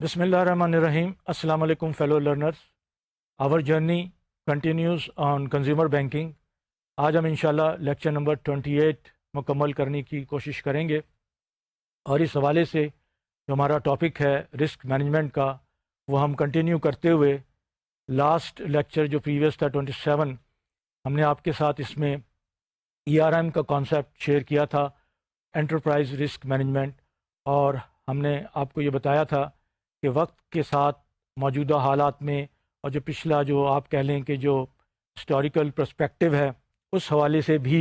Bismillahirrahmanirrahim. Assalamu alaikum fellow learners. Our journey continues on consumer banking. آج ہم انشاءاللہ lecture number 28 مکمل کرنے کی کوشش کریں گے، اور اس حوالے سے جو ہمارا ٹاپک ہے رسک مینجمنٹ کا، وہ ہم کنٹینیو کرتے ہوئے لاسٹ لیکچر جو پریویس تھا 27، ہم نے آپ کے ساتھ اس میں ERM کا کانسیپٹ شیئر کیا تھا، انٹرپرائز رسک مینجمنٹ، اور ہم نے آپ کو یہ بتایا تھا کہ وقت کے ساتھ موجودہ حالات میں، اور جو پچھلا جو آپ کہہ لیں کہ جو ہسٹوریکل پرسپیکٹو ہے، اس حوالے سے بھی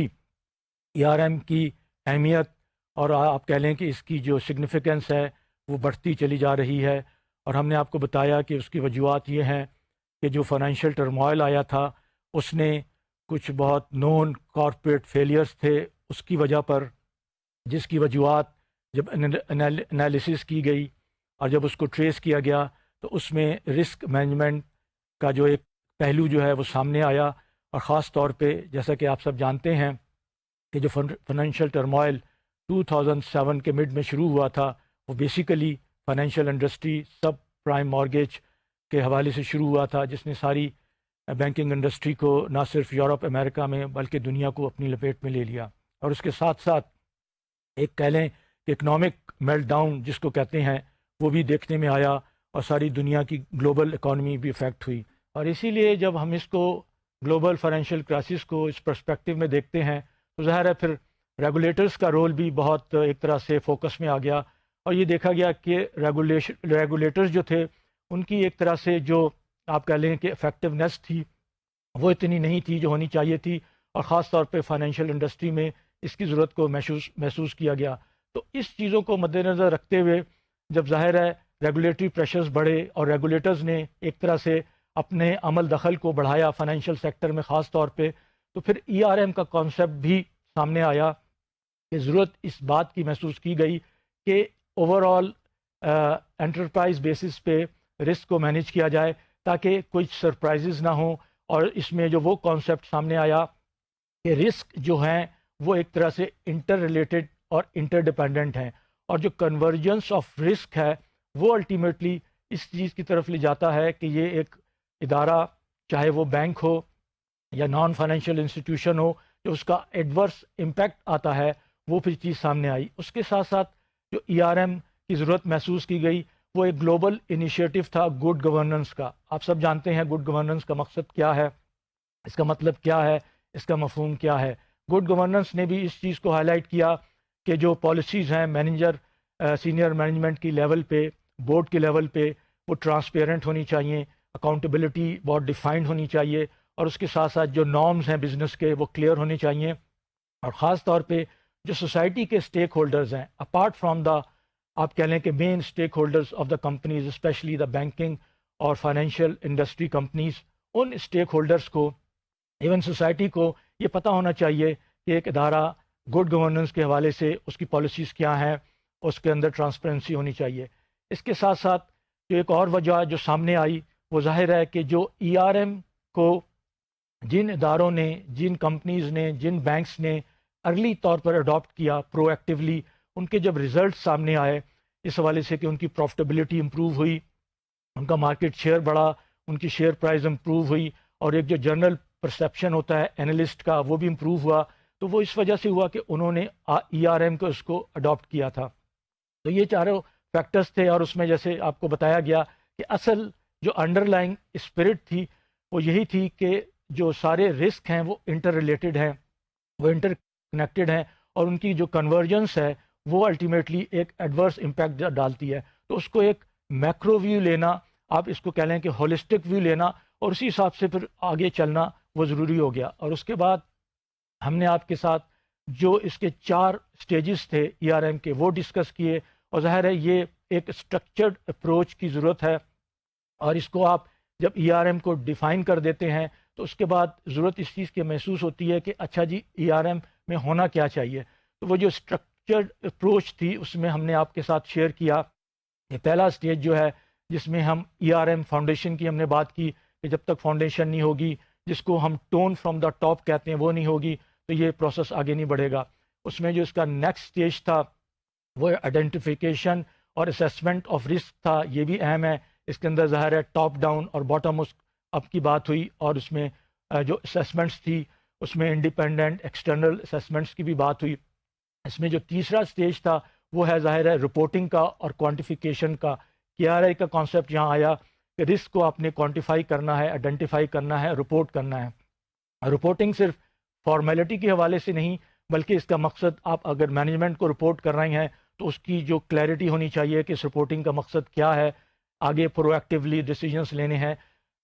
ERM کی اہمیت اور آپ کہہ لیں کہ اس کی جو سگنیفیکنس ہے وہ بڑھتی چلی جا رہی ہے۔ اور ہم نے آپ کو بتایا کہ اس کی وجوہات یہ ہیں کہ جو فائنینشیل ٹرموائل آیا تھا اس نے کچھ بہت نون کارپوریٹ فیلیئرز تھے اس کی وجہ پر، جس کی وجوہات جب انالیسس کی گئی اور جب اس کو ٹریس کیا گیا تو اس میں رسک مینجمنٹ کا جو ایک پہلو جو ہے وہ سامنے آیا، اور خاص طور پہ جیسا کہ آپ سب جانتے ہیں کہ جو فائنینشیل ٹرموائل 2007 کے مڈ میں شروع ہوا تھا، وہ بیسیکلی فائنینشیل انڈسٹری سب پرائم مارگیج کے حوالے سے شروع ہوا تھا، جس نے ساری بینکنگ انڈسٹری کو نہ صرف یورپ امریکہ میں بلکہ دنیا کو اپنی لپیٹ میں لے لیا، اور اس کے ساتھ ساتھ ایک کہہ لیں کہ اکنامک میلٹ ڈاؤن جس کو کہتے ہیں وہ بھی دیکھنے میں آیا، اور ساری دنیا کی گلوبل اکانومی بھی افیکٹ ہوئی۔ اور اسی لیے جب ہم اس کو گلوبل فائنینشیل کرائسس کو اس پرسپیکٹو میں دیکھتے ہیں تو ظاہر ہے پھر ریگولیٹرز کا رول بھی بہت ایک طرح سے فوکس میں آ گیا، اور یہ دیکھا گیا کہ ریگولیٹرز جو تھے ان کی ایک طرح سے جو آپ کہہ لیں کہ افیکٹونیس تھی وہ اتنی نہیں تھی جو ہونی چاہیے تھی، اور خاص طور پہ فائنینشیل انڈسٹری میں اس کی ضرورت کو محسوس کیا گیا۔ تو اس چیزوں کو مد نظر رکھتے ہوئے جب ظاہر ہے ریگولیٹری پریشرز بڑھے اور ریگولیٹرز نے ایک طرح سے اپنے عمل دخل کو بڑھایا فائنینشیل سیکٹر میں خاص طور پہ، تو پھر ERM کا کانسیپٹ بھی سامنے آیا کہ ضرورت اس بات کی محسوس کی گئی کہ اوور آل انٹرپرائز بیسس پہ رسک کو مینیج کیا جائے تاکہ کوئی سرپرائزز نہ ہوں، اور اس میں جو وہ کانسیپٹ سامنے آیا کہ رسک جو ہیں وہ ایک طرح سے انٹر ریلیٹڈ اور انٹر ڈیپینڈنٹ ہیں، اور جو کنورجنس آف رسک ہے وہ الٹیمیٹلی اس چیز کی طرف لے جاتا ہے کہ یہ ایک ادارہ چاہے وہ بینک ہو یا نان فائنینشیل انسٹیٹیوشن ہو، جو اس کا ایڈورس امپیکٹ آتا ہے وہ پھر چیز سامنے آئی۔ اس کے ساتھ ساتھ جو ERM کی ضرورت محسوس کی گئی وہ ایک گلوبل انیشیٹو تھا گڈ گورننس کا۔ آپ سب جانتے ہیں گڈ گورننس کا مقصد کیا ہے، اس کا مطلب کیا ہے، اس کا مفہوم کیا ہے۔ گڈ گورننس نے بھی اس چیز کو ہائی لائٹ کیا کہ جو پالیسیز ہیں سینئر مینجمنٹ کی لیول پہ، بورڈ کے لیول پہ، وہ ٹرانسپیرنٹ ہونی چاہیے، اکاؤنٹیبلٹی بہت ڈیفائنڈ ہونی چاہیے، اور اس کے ساتھ ساتھ جو نارمز ہیں بزنس کے وہ کلیئر ہونے چاہیے، اور خاص طور پہ جو سوسائٹی کے اسٹیک ہولڈرز ہیں اپارٹ فرام دا آپ کہہ لیں کہ main stakeholders of the companies specially the banking اور فائنینشیل انڈسٹری کمپنیز، ان اسٹیک ہولڈرز کو ایون سوسائٹی کو یہ پتہ ہونا چاہیے کہ ایک ادارہ گڈ گورننس کے حوالے سے اس کی پالیسیز کیا ہیں، اس کے اندر ٹرانسپیرنسی ہونی چاہیے۔ اس کے ساتھ ساتھ جو ایک اور وجہ جو سامنے آئی وہ ظاہر ہے کہ جو ERM کو جن اداروں نے، جن کمپنیز نے، جن بینکس نے ارلی طور پر اڈاپٹ کیا پرو ایکٹیولی، ان کے جب ریزلٹ سامنے آئے اس حوالے سے کہ ان کی پروفٹیبلٹی امپروو ہوئی، ان کا مارکیٹ شیئر بڑھا، ان کی شیئر پرائز امپروو ہوئی، اور ایک جو جنرل پرسیپشن ہوتا ہے اینالسٹ کا وہ بھی امپروو ہوا، تو وہ اس وجہ سے ہوا کہ انہوں نے ERM کو اس کو اڈاپٹ کیا تھا۔ تو یہ چاروں فیکٹرز تھے، اور اس میں جیسے آپ کو بتایا گیا کہ اصل جو انڈر لائنگ اسپرٹ تھی وہ یہی تھی کہ جو سارے رسک ہیں وہ انٹر ریلیٹڈ ہیں، وہ انٹر کنیکٹڈ ہیں، اور ان کی جو کنورجنس ہے وہ الٹیمیٹلی ایک ایڈورس امپیکٹ ڈالتی ہے۔ تو اس کو ایک میکرو ویو لینا، آپ اس کو کہہ لیں کہ ہولسٹک ویو لینا، اور اسی حساب سے پھر آگے چلنا وہ ضروری ہو گیا۔ اور اس کے بعد ہم نے آپ کے ساتھ جو اس کے 4 سٹیجز تھے ERM کے وہ ڈسکس کیے، اور ظاہر ہے یہ ایک اسٹرکچرڈ اپروچ کی ضرورت ہے، اور اس کو آپ جب ERM کو ڈیفائن کر دیتے ہیں تو اس کے بعد ضرورت اس چیز کی محسوس ہوتی ہے کہ اچھا جی ERM میں ہونا کیا چاہیے۔ تو وہ جو اسٹرکچرڈ اپروچ تھی اس میں ہم نے آپ کے ساتھ شیئر کیا کہ پہلا سٹیج جو ہے جس میں ہم ERM فاؤنڈیشن کی ہم نے بات کی کہ جب تک فاؤنڈیشن نہیں ہوگی، جس کو ہم ٹون فرام دا ٹاپ کہتے ہیں، وہ نہیں ہوگی تو یہ پروسیس آگے نہیں بڑھے گا۔ اس میں جو اس کا نیکسٹ سٹیج تھا وہ آئیڈینٹیفیکیشن اور اسیسمنٹ آف رسک تھا، یہ بھی اہم ہے۔ اس کے اندر ظاہر ہے ٹاپ ڈاؤن اور باٹم اپ کی بات ہوئی، اور اس میں جو اسیسمنٹس تھی اس میں انڈیپینڈنٹ ایکسٹرنل اسیسمنٹس کی بھی بات ہوئی۔ اس میں جو تیسرا سٹیج تھا وہ ہے ظاہر ہے رپورٹنگ کا اور کوانٹیفیکیشن کا۔ KRI کا کانسیپٹ یہاں آیا کہ رسک کو آپ نے کوانٹیفائی کرنا ہے، آئیڈینٹیفائی کرنا ہے، رپورٹ کرنا ہے۔ رپورٹنگ صرف فارمیلٹی کے حوالے سے نہیں، بلکہ اس کا مقصد آپ اگر مینجمنٹ کو رپورٹ کر رہے ہیں تو اس کی جو کلیئرٹی ہونی چاہیے کہ اس رپورٹنگ کا مقصد کیا ہے، آگے پرو ایکٹیولی ڈیسیجنس لینے ہیں۔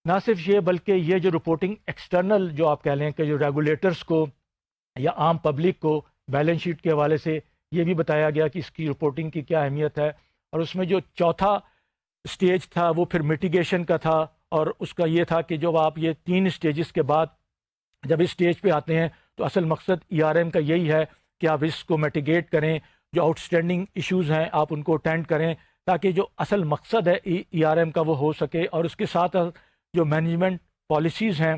نہ صرف یہ بلکہ یہ جو رپورٹنگ ایکسٹرنل جو آپ کہہ لیں کہ جو ریگولیٹرز کو یا عام پبلک کو بیلنس شیٹ کے حوالے سے یہ بھی بتایا گیا کہ اس کی رپورٹنگ کی کیا اہمیت ہے۔ اور اس میں جو چوتھا سٹیج تھا وہ پھر میٹیگیشن کا تھا، اور اس کا یہ تھا کہ جب آپ یہ 3 سٹیجز کے بعد جب اس سٹیج پہ آتے ہیں تو اصل مقصد ERM کا یہی ہے کہ آپ رسک کو میٹیگیٹ کریں، جو آؤٹ اسٹینڈنگ ایشوز ہیں آپ ان کو اٹینڈ کریں، تاکہ جو اصل مقصد ہے ERM کا وہ ہو سکے۔ اور اس کے ساتھ جو مینجمنٹ پالیسیز ہیں،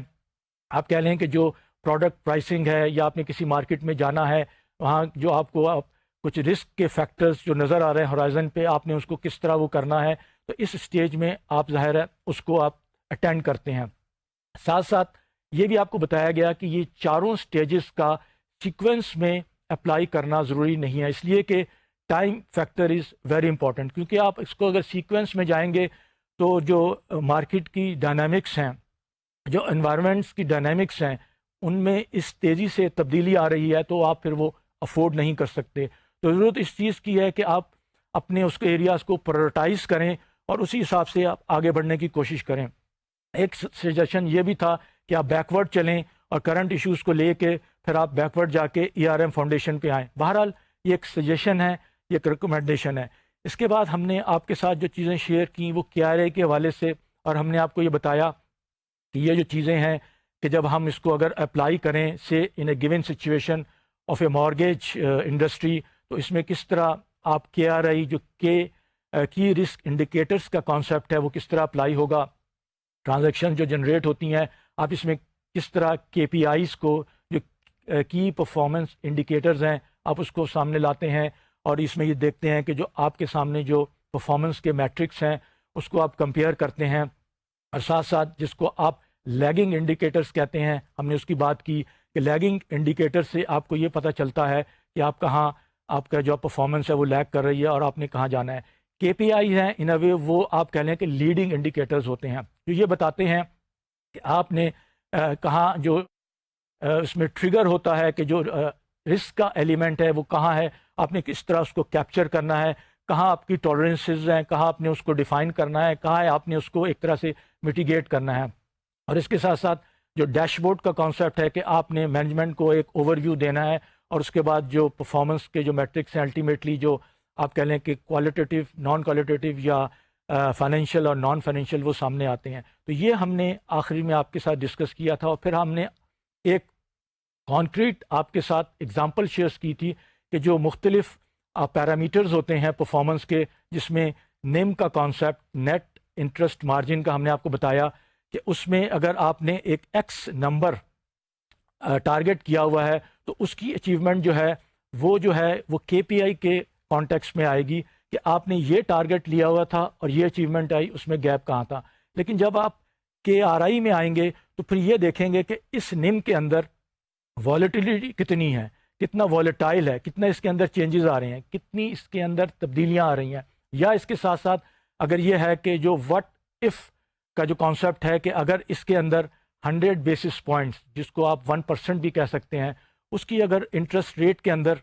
آپ کہہ لیں کہ جو پروڈکٹ پرائسنگ ہے یا آپ نے کسی مارکیٹ میں جانا ہے، وہاں جو آپ کو کچھ رسک کے فیکٹرز جو نظر آ رہے ہیں ہورائزن پہ، آپ نے اس کو کس طرح وہ کرنا ہے، تو اس سٹیج میں آپ ظاہر ہے اس کو آپ اٹینڈ کرتے ہیں۔ ساتھ ساتھ یہ بھی آپ کو بتایا گیا کہ یہ چاروں سٹیجز کا سیکوینس میں اپلائی کرنا ضروری نہیں ہے، اس لیے کہ time factor is very important, کیونکہ آپ اس کو اگر سیکوینس میں جائیں گے تو جو مارکیٹ کی ڈائنامکس ہیں، جو انوائرمنٹس کی ڈائنامکس ہیں، ان میں اس تیزی سے تبدیلی آ رہی ہے تو آپ پھر وہ افورڈ نہیں کر سکتے۔ تو ضرورت اس چیز کی ہے کہ آپ اپنے اس کے ایریاز کو پرائورٹائز کریں اور اسی حساب سے آپ آگے بڑھنے کی کوشش کریں۔ ایک سجیشن یہ بھی تھا کہ آپ بیکورڈ چلیں اور کرنٹ ایشوز کو لے کے پھر آپ بیکورڈ جا کے ERM فاؤنڈیشن پہ آئیں۔ بہرحال یہ ایک سجیشن ہے، یہ ایک ریکمنڈیشن ہے۔ اس کے بعد ہم نے آپ کے ساتھ جو چیزیں شیئر کیں وہ KRA کے حوالے سے، اور ہم نے آپ کو یہ بتایا کہ یہ جو چیزیں ہیں کہ جب ہم اس کو اگر اپلائی کریں سے in a given situation of a mortgage industry, تو اس میں کس طرح آپ KRI جو کی رسک انڈیکیٹرز کا کانسیپٹ ہے وہ کس طرح اپلائی ہوگا، ٹرانزیکشن جو جنریٹ ہوتی ہیں آپ اس میں کس طرح KPIs کو جو کی پرفارمنس انڈیکیٹرز ہیں آپ اس کو سامنے لاتے ہیں، اور اس میں یہ دیکھتے ہیں کہ جو آپ کے سامنے جو پرفارمنس کے میٹرکس ہیں اس کو آپ کمپیئر کرتے ہیں، اور ساتھ ساتھ جس کو آپ لیگنگ انڈیکیٹرز کہتے ہیں، ہم نے اس کی بات کی کہ لیگنگ انڈیکیٹر سے آپ کو یہ پتہ چلتا ہے کہ آپ کہاں آپ کا جو پرفارمنس ہے وہ لیگ کر رہی ہے اور آپ نے کہاں جانا ہے۔ KPI ہیں ان اے وے وہ آپ کہہ لیں کہ لیڈنگ انڈیکیٹرز ہوتے ہیں جو یہ بتاتے ہیں کہ آپ نے کہاں جو اس میں ٹریگر ہوتا ہے کہ جو رسک کا ایلیمنٹ ہے وہ کہاں ہے، آپ نے کس طرح اس کو کیپچر کرنا ہے، کہاں آپ کی ٹالرنسز ہیں، کہاں آپ نے اس کو ڈیفائن کرنا ہے، کہاں ہے آپ نے اس کو ایک طرح سے میٹیگیٹ کرنا ہے۔ اور اس کے ساتھ ساتھ جو ڈیش بورڈ کا کانسیپٹ ہے کہ آپ نے مینجمنٹ کو ایک اوور ویو دینا ہے، اور اس کے بعد جو پرفارمنس کے جو میٹرکس ہیں الٹیمیٹلی جو آپ کہہ لیں کہ کوالٹیٹیو، نان کوالٹیٹیو یا فائنینشیل اور نان فائنینشیل وہ سامنے آتے ہیں۔ تو یہ ہم نے آخری میں آپ کے ساتھ ڈسکس کیا تھا، اور پھر ہم نے ایک کانکریٹ آپ کے ساتھ اگزامپل شیئرس کی تھی کہ جو مختلف پیرامیٹرز ہوتے ہیں پرفارمنس کے، جس میں نیم کا کانسیپٹ، نیٹ انٹرسٹ مارجن کا ہم نے آپ کو بتایا کہ اس میں اگر آپ نے ایک ایکس نمبر ٹارگٹ کیا ہوا ہے تو اس کی اچیومنٹ جو ہے وہ KPI کے کانٹیکس میں آئے گی کہ آپ نے یہ ٹارگٹ لیا ہوا تھا اور یہ اچیومنٹ آئی، اس میں گیپ کہاں تھا۔ لیکن جب آپ KRI میں آئیں گے تو پھر یہ دیکھیں گے کہ اس نیم کے اندر والیٹیلیٹی کتنی ہے، کتنا والیٹائل ہے، کتنا اس کے اندر چینجز آ رہے ہیں، کتنی اس کے اندر تبدیلیاں آ رہی ہیں، یا اس کے ساتھ ساتھ اگر یہ ہے کہ جو وٹ ایف کا جو کانسیپٹ ہے کہ اگر اس کے اندر 100 بیسس پوائنٹس جس کو آپ 1% بھی کہہ سکتے ہیں، اس کی اگر انٹرسٹ ریٹ کے اندر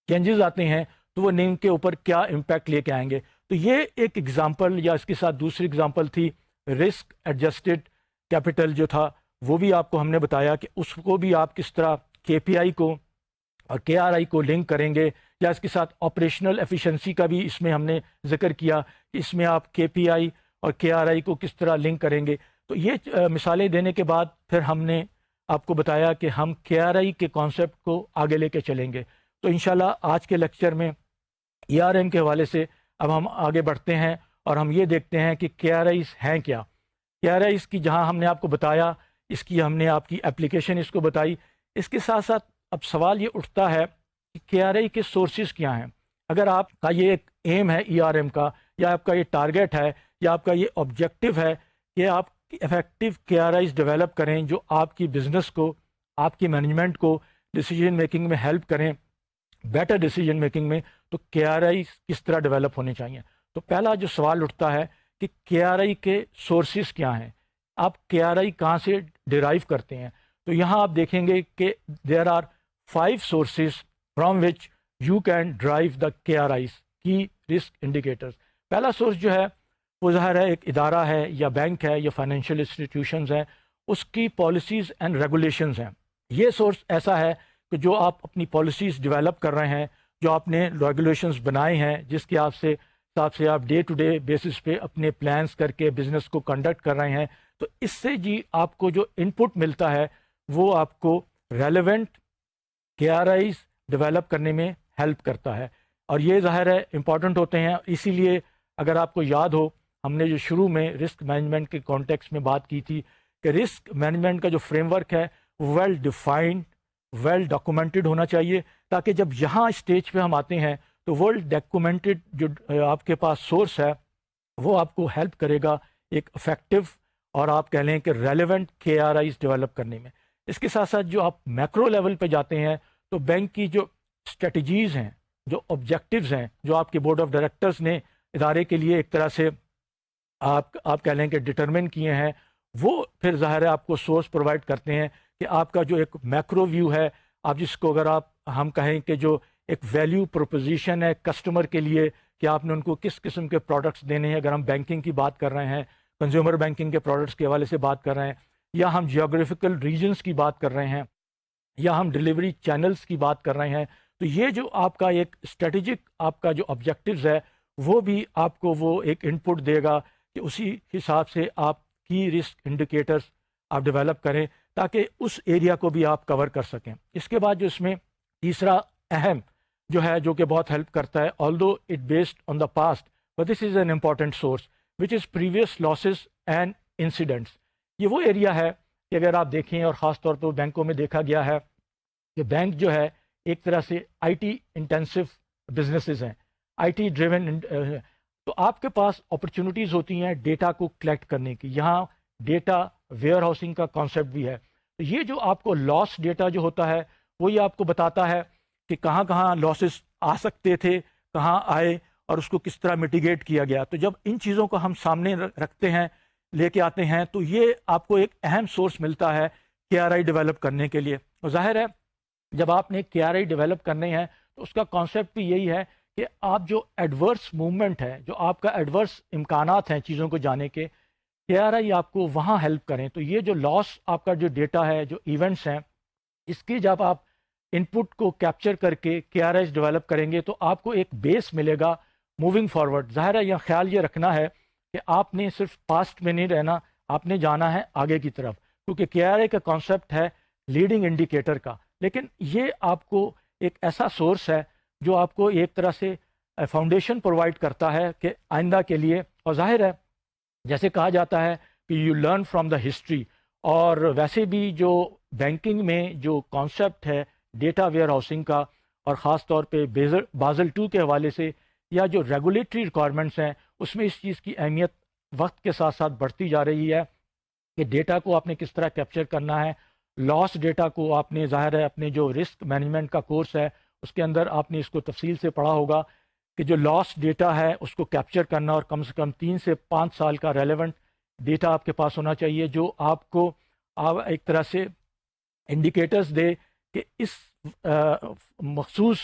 چینجز آتے ہیں تو وہ نیم کے اوپر کیا امپیکٹ لے کے آئیں گے۔ تو یہ ایک ایگزامپل، یا اس کے ساتھ دوسری ایگزامپل تھی رسک ایڈجسٹڈ کیپٹل جو تھا، وہ بھی آپ کو ہم نے بتایا کہ اس کو بھی آپ کس طرح KPI کو اور KRI کو لنک کریں گے، یا اس کے ساتھ آپریشنل ایفیشنسی کا بھی اس میں ہم نے ذکر کیا کہ اس میں آپ KPI اور KRI کو کس طرح لنک کریں گے۔ تو یہ مثالیں دینے کے بعد پھر ہم نے آپ کو بتایا کہ ہم KRI کے کانسیپٹ کو آگے لے کے چلیں گے۔ تو انشاءاللہ آج کے لیکچر میں ERM کے حوالے سے اب ہم آگے بڑھتے ہیں اور ہم یہ دیکھتے ہیں کہ KRIs ہیں کیا۔ KRIs کی جہاں ہم نے آپ کو بتایا، اس کی ہم نے آپ کی اپلیکیشن اس کو بتائی، اس کے ساتھ ساتھ اب سوال یہ اٹھتا ہے کہ KRI کے سورسز کیا ہیں۔ اگر آپ کا یہ ایک ایم ہے ERM کا، یا آپ کا یہ ٹارگیٹ ہے، یا آپ کا یہ آبجیکٹو ہے کہ آپ افیکٹو KRIs ڈیولپ کریں جو آپ کی بزنس کو، آپ کی مینجمنٹ کو ڈیسیجن میکنگ میں ہیلپ کریں، بیٹر ڈیسیجن میکنگ میں، تو KRIs کس طرح ڈیولپ ہونے چاہیے؟ تو پہلا جو سوال اٹھتا ہے کہ KRI کے سورسز کیا ہیں، آپ KRI کہاں سے ڈیرائیو کرتے ہیں؟ تو یہاں آپ دیکھیں گے کہ there are 5 sources from which you can drive the KRIs کی رسک انڈیکیٹرز۔ پہلا سورس جو ہے وہ ظاہر ہے ایک ادارہ ہے یا بینک ہے یا فائنینشیل انسٹیٹیوشنز ہیں، اس کی پالیسیز اینڈ ریگولیشنز ہیں۔ یہ سورس ایسا ہے کہ جو آپ اپنی پالیسیز ڈیولپ کر رہے ہیں، جو آپ نے ریگولیشنز بنائے ہیں، جس کے حساب سے آپ ڈے ٹو ڈے بیسس پہ اپنے پلانس کر کے بزنس کو کنڈکٹ کر رہے ہیں، تو اس سے جی آپ کو جو ان پٹ ملتا ہے وہ آپ کو ریلیونٹ KRIs ڈیولپ کرنے میں ہیلپ کرتا ہے، اور یہ ظاہر ہے امپورٹنٹ ہوتے ہیں۔ اسی لیے اگر آپ کو یاد ہو، ہم نے جو شروع میں رسک مینجمنٹ کے کانٹیکس میں بات کی تھی کہ رسک مینجمنٹ کا جو فریم ورک ہے ویل ڈیفائنڈ، ویل ڈاکومنٹڈ ہونا چاہیے، تاکہ جب یہاں اسٹیج پہ ہم آتے ہیں تو ویل ڈاکومنٹڈ جو آپ کے پاس سورس ہے وہ آپ کو ہیلپ کرے گا ایک افیکٹو اور آپ کہہ لیں کہ ریلیونٹ KRIs ڈیولپ کرنے میں۔ اس کے ساتھ ساتھ جو آپ میکرو لیول پہ جاتے ہیں تو بینک کی جو اسٹریٹجیز ہیں، جو آبجیکٹیوز ہیں، جو آپ کے بورڈ آف ڈائریکٹرز نے ادارے کے لیے ایک طرح سے آپ کہہ لیں کہ ڈٹرمن کیے ہیں، وہ پھر ظاہر ہے آپ کو سورس پرووائڈ کرتے ہیں کہ آپ کا جو ایک میکرو ویو ہے، آپ جس کو اگر ہم کہیں کہ جو ایک ویلیو پروپوزیشن ہے کسٹمر کے لیے کہ آپ نے ان کو کس قسم کے پروڈکٹس دینے ہیں، اگر ہم بینکنگ کی بات کر رہے ہیں، کنزیومر بینکنگ کے پروڈکٹس کے حوالے سے بات کر رہے ہیں، یا ہم جیوگرافیکل ریجنز کی بات کر رہے ہیں، یا ہم ڈیلیوری چینلز کی بات کر رہے ہیں، تو یہ جو آپ کا ایک اسٹریٹجک آپ کا جو آبجیکٹیوز ہے وہ بھی آپ کو وہ ایک ان پٹ دے گا کہ اسی حساب سے آپ کی رسک انڈیکیٹرز آپ ڈیولپ کریں تاکہ اس ایریا کو بھی آپ کور کر سکیں۔ اس کے بعد جو اس میں تیسرا اہم جو ہے جو کہ بہت ہیلپ کرتا ہے، آلدو it based on the past but this is an important source which is previous losses and incidents. یہ وہ ایریا ہے کہ اگر آپ دیکھیں، اور خاص طور پر بینکوں میں دیکھا گیا ہے کہ بینک جو ہے ایک طرح سے IT انٹینسو بزنسز ہیں، IT ڈریون، تو آپ کے پاس اپرچونیٹیز ہوتی ہیں ڈیٹا کو کلیکٹ کرنے کی۔ یہاں ڈیٹا ویئر ہاؤسنگ کا کانسیپٹ بھی ہے، تو یہ جو آپ کو لاس ڈیٹا جو ہوتا ہے وہ یہ آپ کو بتاتا ہے کہ کہاں کہاں لاسز آ سکتے تھے، کہاں آئے، اور اس کو کس طرح میٹیگیٹ کیا گیا۔ تو جب ان چیزوں کو ہم سامنے رکھتے ہیں، لے کے آتے ہیں، تو یہ آپ کو ایک اہم سورس ملتا ہے KRI ڈیولپ کرنے کے لیے۔ اور ظاہر ہے جب آپ نے KRI ڈیولپ کرنے ہیں تو اس کا کانسیپٹ بھی یہی ہے کہ آپ جو ایڈورس موومنٹ ہے، جو آپ کا ایڈورس امکانات ہیں چیزوں کو جانے کے، KRI آپ کو وہاں ہیلپ کریں۔ تو یہ جو لاس آپ کا جو ڈیٹا ہے، جو ایونٹس ہیں، اس کی جب آپ ان پٹ کو کیپچر کر کے KRIs ڈیولپ کریں گے تو آپ کو ایک بیس ملے گا موونگ فارورڈ۔ ظاہر ہے یہ خیال یہ رکھنا ہے کہ آپ نے صرف پاسٹ میں نہیں رہنا، آپ نے جانا ہے آگے کی طرف، کیونکہ KRI کا کانسیپٹ ہے لیڈنگ انڈیکیٹر کا، لیکن یہ آپ کو ایک ایسا سورس ہے جو آپ کو ایک طرح سے فاؤنڈیشن پرووائڈ کرتا ہے کہ آئندہ کے لیے۔ اور ظاہر ہے جیسے کہا جاتا ہے کہ you learn from the history, اور ویسے بھی جو بینکنگ میں جو کانسیپٹ ہے ڈیٹا ویئر ہاؤسنگ کا، اور خاص طور پہ بازل 2 کے حوالے سے، یا جو ریگولیٹری ریکوائرمنٹس ہیں، اس میں اس چیز کی اہمیت وقت کے ساتھ ساتھ بڑھتی جا رہی ہے کہ ڈیٹا کو آپ نے کس طرح کیپچر کرنا ہے۔ لاس ڈیٹا کو آپ نے ظاہر ہے اپنے جو رسک مینجمنٹ کا کورس ہے اس کے اندر آپ نے اس کو تفصیل سے پڑھا ہوگا کہ جو لاس ڈیٹا ہے اس کو کیپچر کرنا، اور کم سے کم 3 سے 5 سال کا ریلیونٹ ڈیٹا آپ کے پاس ہونا چاہیے جو آپ کو ایک طرح سے انڈیکیٹرز دے کہ اس مخصوص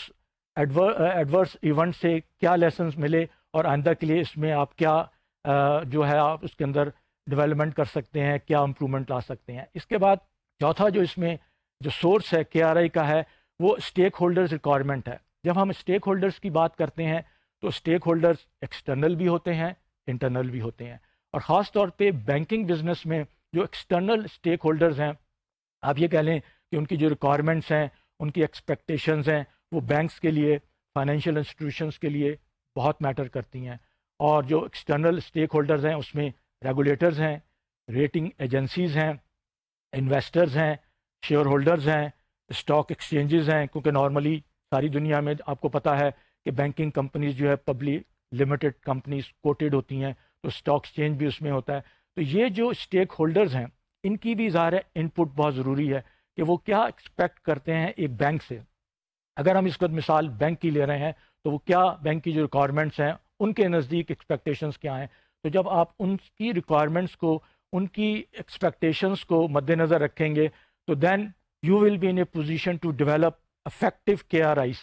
ایڈورس ایونٹ سے کیا لیسنز ملے، اور آئندہ کے لیے اس میں آپ کیا جو ہے آپ اس کے اندر ڈیولپمنٹ کر سکتے ہیں، کیا امپرومنٹ لا سکتے ہیں۔ اس کے بعد چوتھا جو اس میں جو سورس ہے KRI کا ہے وہ اسٹیک ہولڈرز ریکوائرمنٹ ہے۔ جب ہم اسٹیک ہولڈرز کی بات کرتے ہیں تو اسٹیک ہولڈرز ایکسٹرنل بھی ہوتے ہیں، انٹرنل بھی ہوتے ہیں، اور خاص طور پہ بینکنگ بزنس میں جو ایکسٹرنل اسٹیک ہولڈرز ہیں، آپ یہ کہہ لیں کہ ان کی جو ریکوائرمنٹس ہیں، ان کی ایکسپیکٹیشنز ہیں، وہ بینکس کے لیے، فائنینشیل انسٹیٹیوشنز کے لیے بہت میٹر کرتی ہیں۔ اور جو ایکسٹرنل اسٹیک ہولڈرز ہیں اس میں ریگولیٹرز ہیں، ریٹنگ ایجنسیز ہیں، انویسٹرز ہیں، شیئر ہولڈرز ہیں، اسٹاک ایکسچینجز ہیں، کیونکہ نارملی ساری دنیا میں آپ کو پتہ ہے کہ بینکنگ کمپنیز جو ہے پبلک لمیٹڈ کمپنیز کوٹیڈ ہوتی ہیں، تو اسٹاک ایکسچینج بھی اس میں ہوتا ہے. تو یہ جو اسٹیک ہولڈرز ہیں ان کی بھی ظاہر ہے ان پٹ بہت ضروری ہے کہ وہ کیا ایکسپیکٹ کرتے ہیں ایک بینک سے. اگر ہم اس وقت مثال بینک کی لے رہے ہیں تو وہ کیا بینک کی جو ریکوائرمنٹس ہیں ان کے نزدیک ایکسپیکٹیشنس کیا ہیں. تو جب آپ ان کی ریکوائرمنٹس کو، ان کی ایکسپیکٹیشنس کو مد نظر رکھیں گے تو then you will be in a position to develop effective K R Is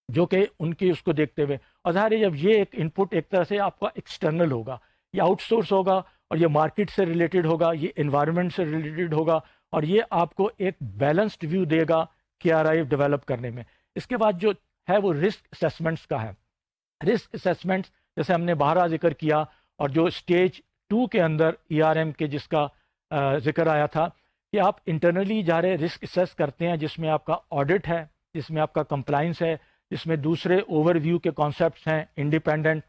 جو کہ ان کی اس کو دیکھتے ہوئے. اور ظاہر ہے جب یہ ایک ان پٹ ایک طرح سے آپ کا ایکسٹرنل ہوگا، یہ آؤٹ سورس ہوگا اور یہ مارکیٹ سے ریلیٹڈ ہوگا، یہ انوائرمنٹ سے ریلیٹڈ ہوگا اور یہ آپ کو ایک بیلنسڈ ویو دے گا کے آر آئی ڈیولپ کرنے میں. اس کے بعد جو ہے وہ رسک اسیسمنٹس کا ہے. رسک اسیسمنٹس جیسے ہم نے باہر ذکر کیا اور جو اسٹیج 2 کے اندر ای آر ایم کے جس کا ذکر آیا تھا کہ آپ انٹرنلی جا رہے رسک اسیس کرتے ہیں، جس میں آپ کا آڈٹ ہے، جس میں آپ کا کمپلائنس ہے، جس میں دوسرے اوور ویو کے کانسیپٹس ہیں انڈیپینڈنٹ،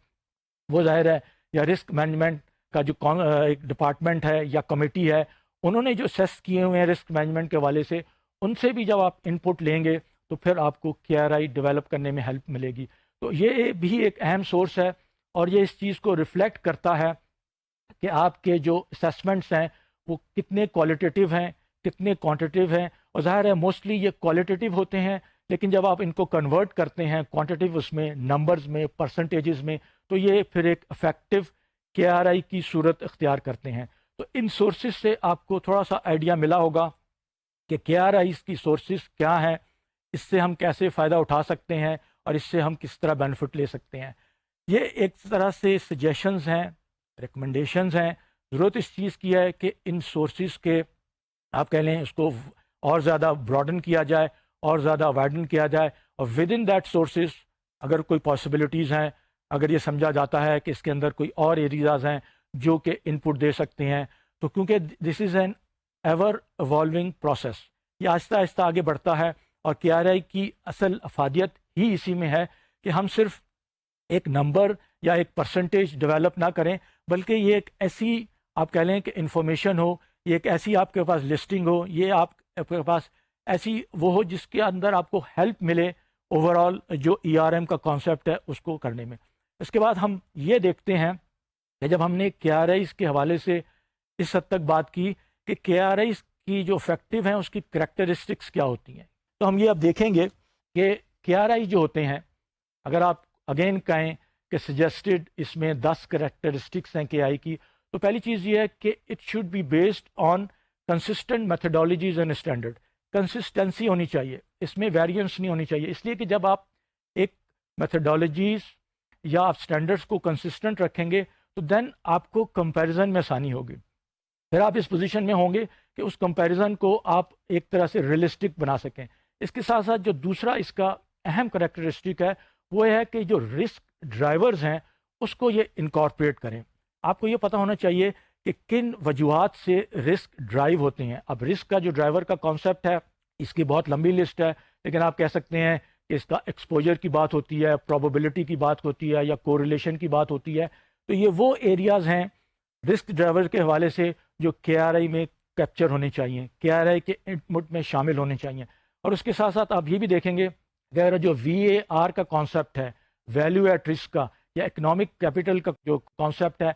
وہ ظاہر ہے، یا رسک مینجمنٹ کا جو ایک ڈپارٹمنٹ ہے یا کمیٹی ہے انہوں نے جو اسیس کیے ہوئے ہیں رسک مینجمنٹ کے حوالے سے، ان سے بھی جب آپ ان پٹ لیں گے تو پھر آپ کو کے آر آئی ڈیولپ کرنے میں ہیلپ ملے گی. تو یہ بھی ایک اہم سورس ہے اور یہ اس چیز کو ریفلیکٹ کرتا ہے کہ آپ کے جو اسیسمنٹس ہیں وہ کتنے کوالٹیٹیو ہیں، کتنے کوانٹیٹیو ہیں. اور ظاہر ہے موسٹلی یہ کوالٹیٹیو ہوتے ہیں، لیکن جب آپ ان کو کنورٹ کرتے ہیں کوانٹیٹیو اس میں نمبرز میں پرسنٹیجز میں تو یہ پھر ایک افیکٹو کے آر آئی کی صورت اختیار کرتے ہیں. تو ان سورسز سے آپ کو تھوڑا سا آئیڈیا ملا ہوگا کہ کے آر آئیز کی سورسز کیا ہیں، اس سے ہم کیسے فائدہ اٹھا سکتے ہیں اور اس سے ہم کس طرح بینیفٹ لے سکتے ہیں. یہ ایک طرح سے سجیشنز ہیں، ریکمنڈیشنز ہیں. ضرورت اس چیز کی ہے کہ ان سورسز کے آپ کہہ لیں اس کو اور زیادہ براڈن کیا جائے اور زیادہ وائڈن کیا جائے، اور ود ان دیٹ سورسز اگر کوئی پاسبلٹیز ہیں، اگر یہ سمجھا جاتا ہے کہ اس کے اندر کوئی اور ایریاز ہیں جو کہ ان پٹ دے سکتے ہیں، تو کیونکہ this is an ever evolving process, یہ آہستہ آہستہ آگے بڑھتا ہے. اور کے آر آئی کی اصل افادیت ہی اسی میں ہے کہ ہم صرف ایک نمبر یا ایک پرسنٹیج ڈیولپ نہ کریں، بلکہ یہ ایک ایسی آپ کہہ لیں کہ انفارمیشن ہو، یہ ایک ایسی آپ کے پاس لسٹنگ ہو، یہ آپ کے پاس ایسی وہ ہو جس کے اندر آپ کو ہیلپ ملے اوور آل جو ای آر ایم کا کانسیپٹ ہے اس کو کرنے میں. اس کے بعد ہم یہ دیکھتے ہیں کہ جب ہم نے کے آر آئیز کے حوالے سے اس حد تک بات کی کہ کے آر آئیز کی جو افیکٹو ہیں اس کی کریکٹرسٹکس کیا ہوتی ہیں، تو ہم یہ اب دیکھیں گے کہ کے آر آئی جو ہوتے ہیں، اگر آپ اگین کہیں کہ سجیسٹڈ اس میں 10 کریکٹرسٹکس ہیں کے آئی کی، تو پہلی چیز یہ ہے کہ it should be based on consistent methodologies and standard. Consistency ہونی چاہیے، اس میں ویریئنس نہیں ہونی چاہیے، اس لیے کہ جب آپ ایک میتھڈالوجیز یا آپ اسٹینڈرڈس کو کنسسٹنٹ رکھیں گے تو دین آپ کو کمپیریزن میں آسانی ہوگی. پھر آپ اس پوزیشن میں ہوں گے کہ اس کمپیریزن کو آپ ایک طرح سے ریئلسٹک بنا سکیں. اس کے ساتھ ساتھ جو دوسرا اس کا اہم کریکٹرسٹک ہے وہ ہے کہ جو رسک ڈرائیورز ہیں اس کو یہ انکارپوریٹ کریں. آپ کو یہ پتہ ہونا چاہیے کہ کن وجوہات سے رسک ڈرائیو ہوتے ہیں. اب رسک کا جو ڈرائیور کا کانسیپٹ ہے اس کی بہت لمبی لسٹ ہے، لیکن آپ کہہ سکتے ہیں کہ اس کا ایکسپوجر کی بات ہوتی ہے، پروبیبلٹی کی بات ہوتی ہے یا کوریلیشن کی بات ہوتی ہے. تو یہ وہ ایریاز ہیں رسک ڈرائیور کے حوالے سے جو کے آر آئی میں کیپچر ہونے چاہیے، کے آر آئی کے انپٹ میں شامل ہونے چاہیے. اور اس کے ساتھ ساتھ آپ یہ بھی دیکھیں گے کہ جو وی اے آر کا کانسیپٹ ہے، ویلیو ایٹ رسک کا یا اکنامک کیپٹل کا جو کانسیپٹ ہے،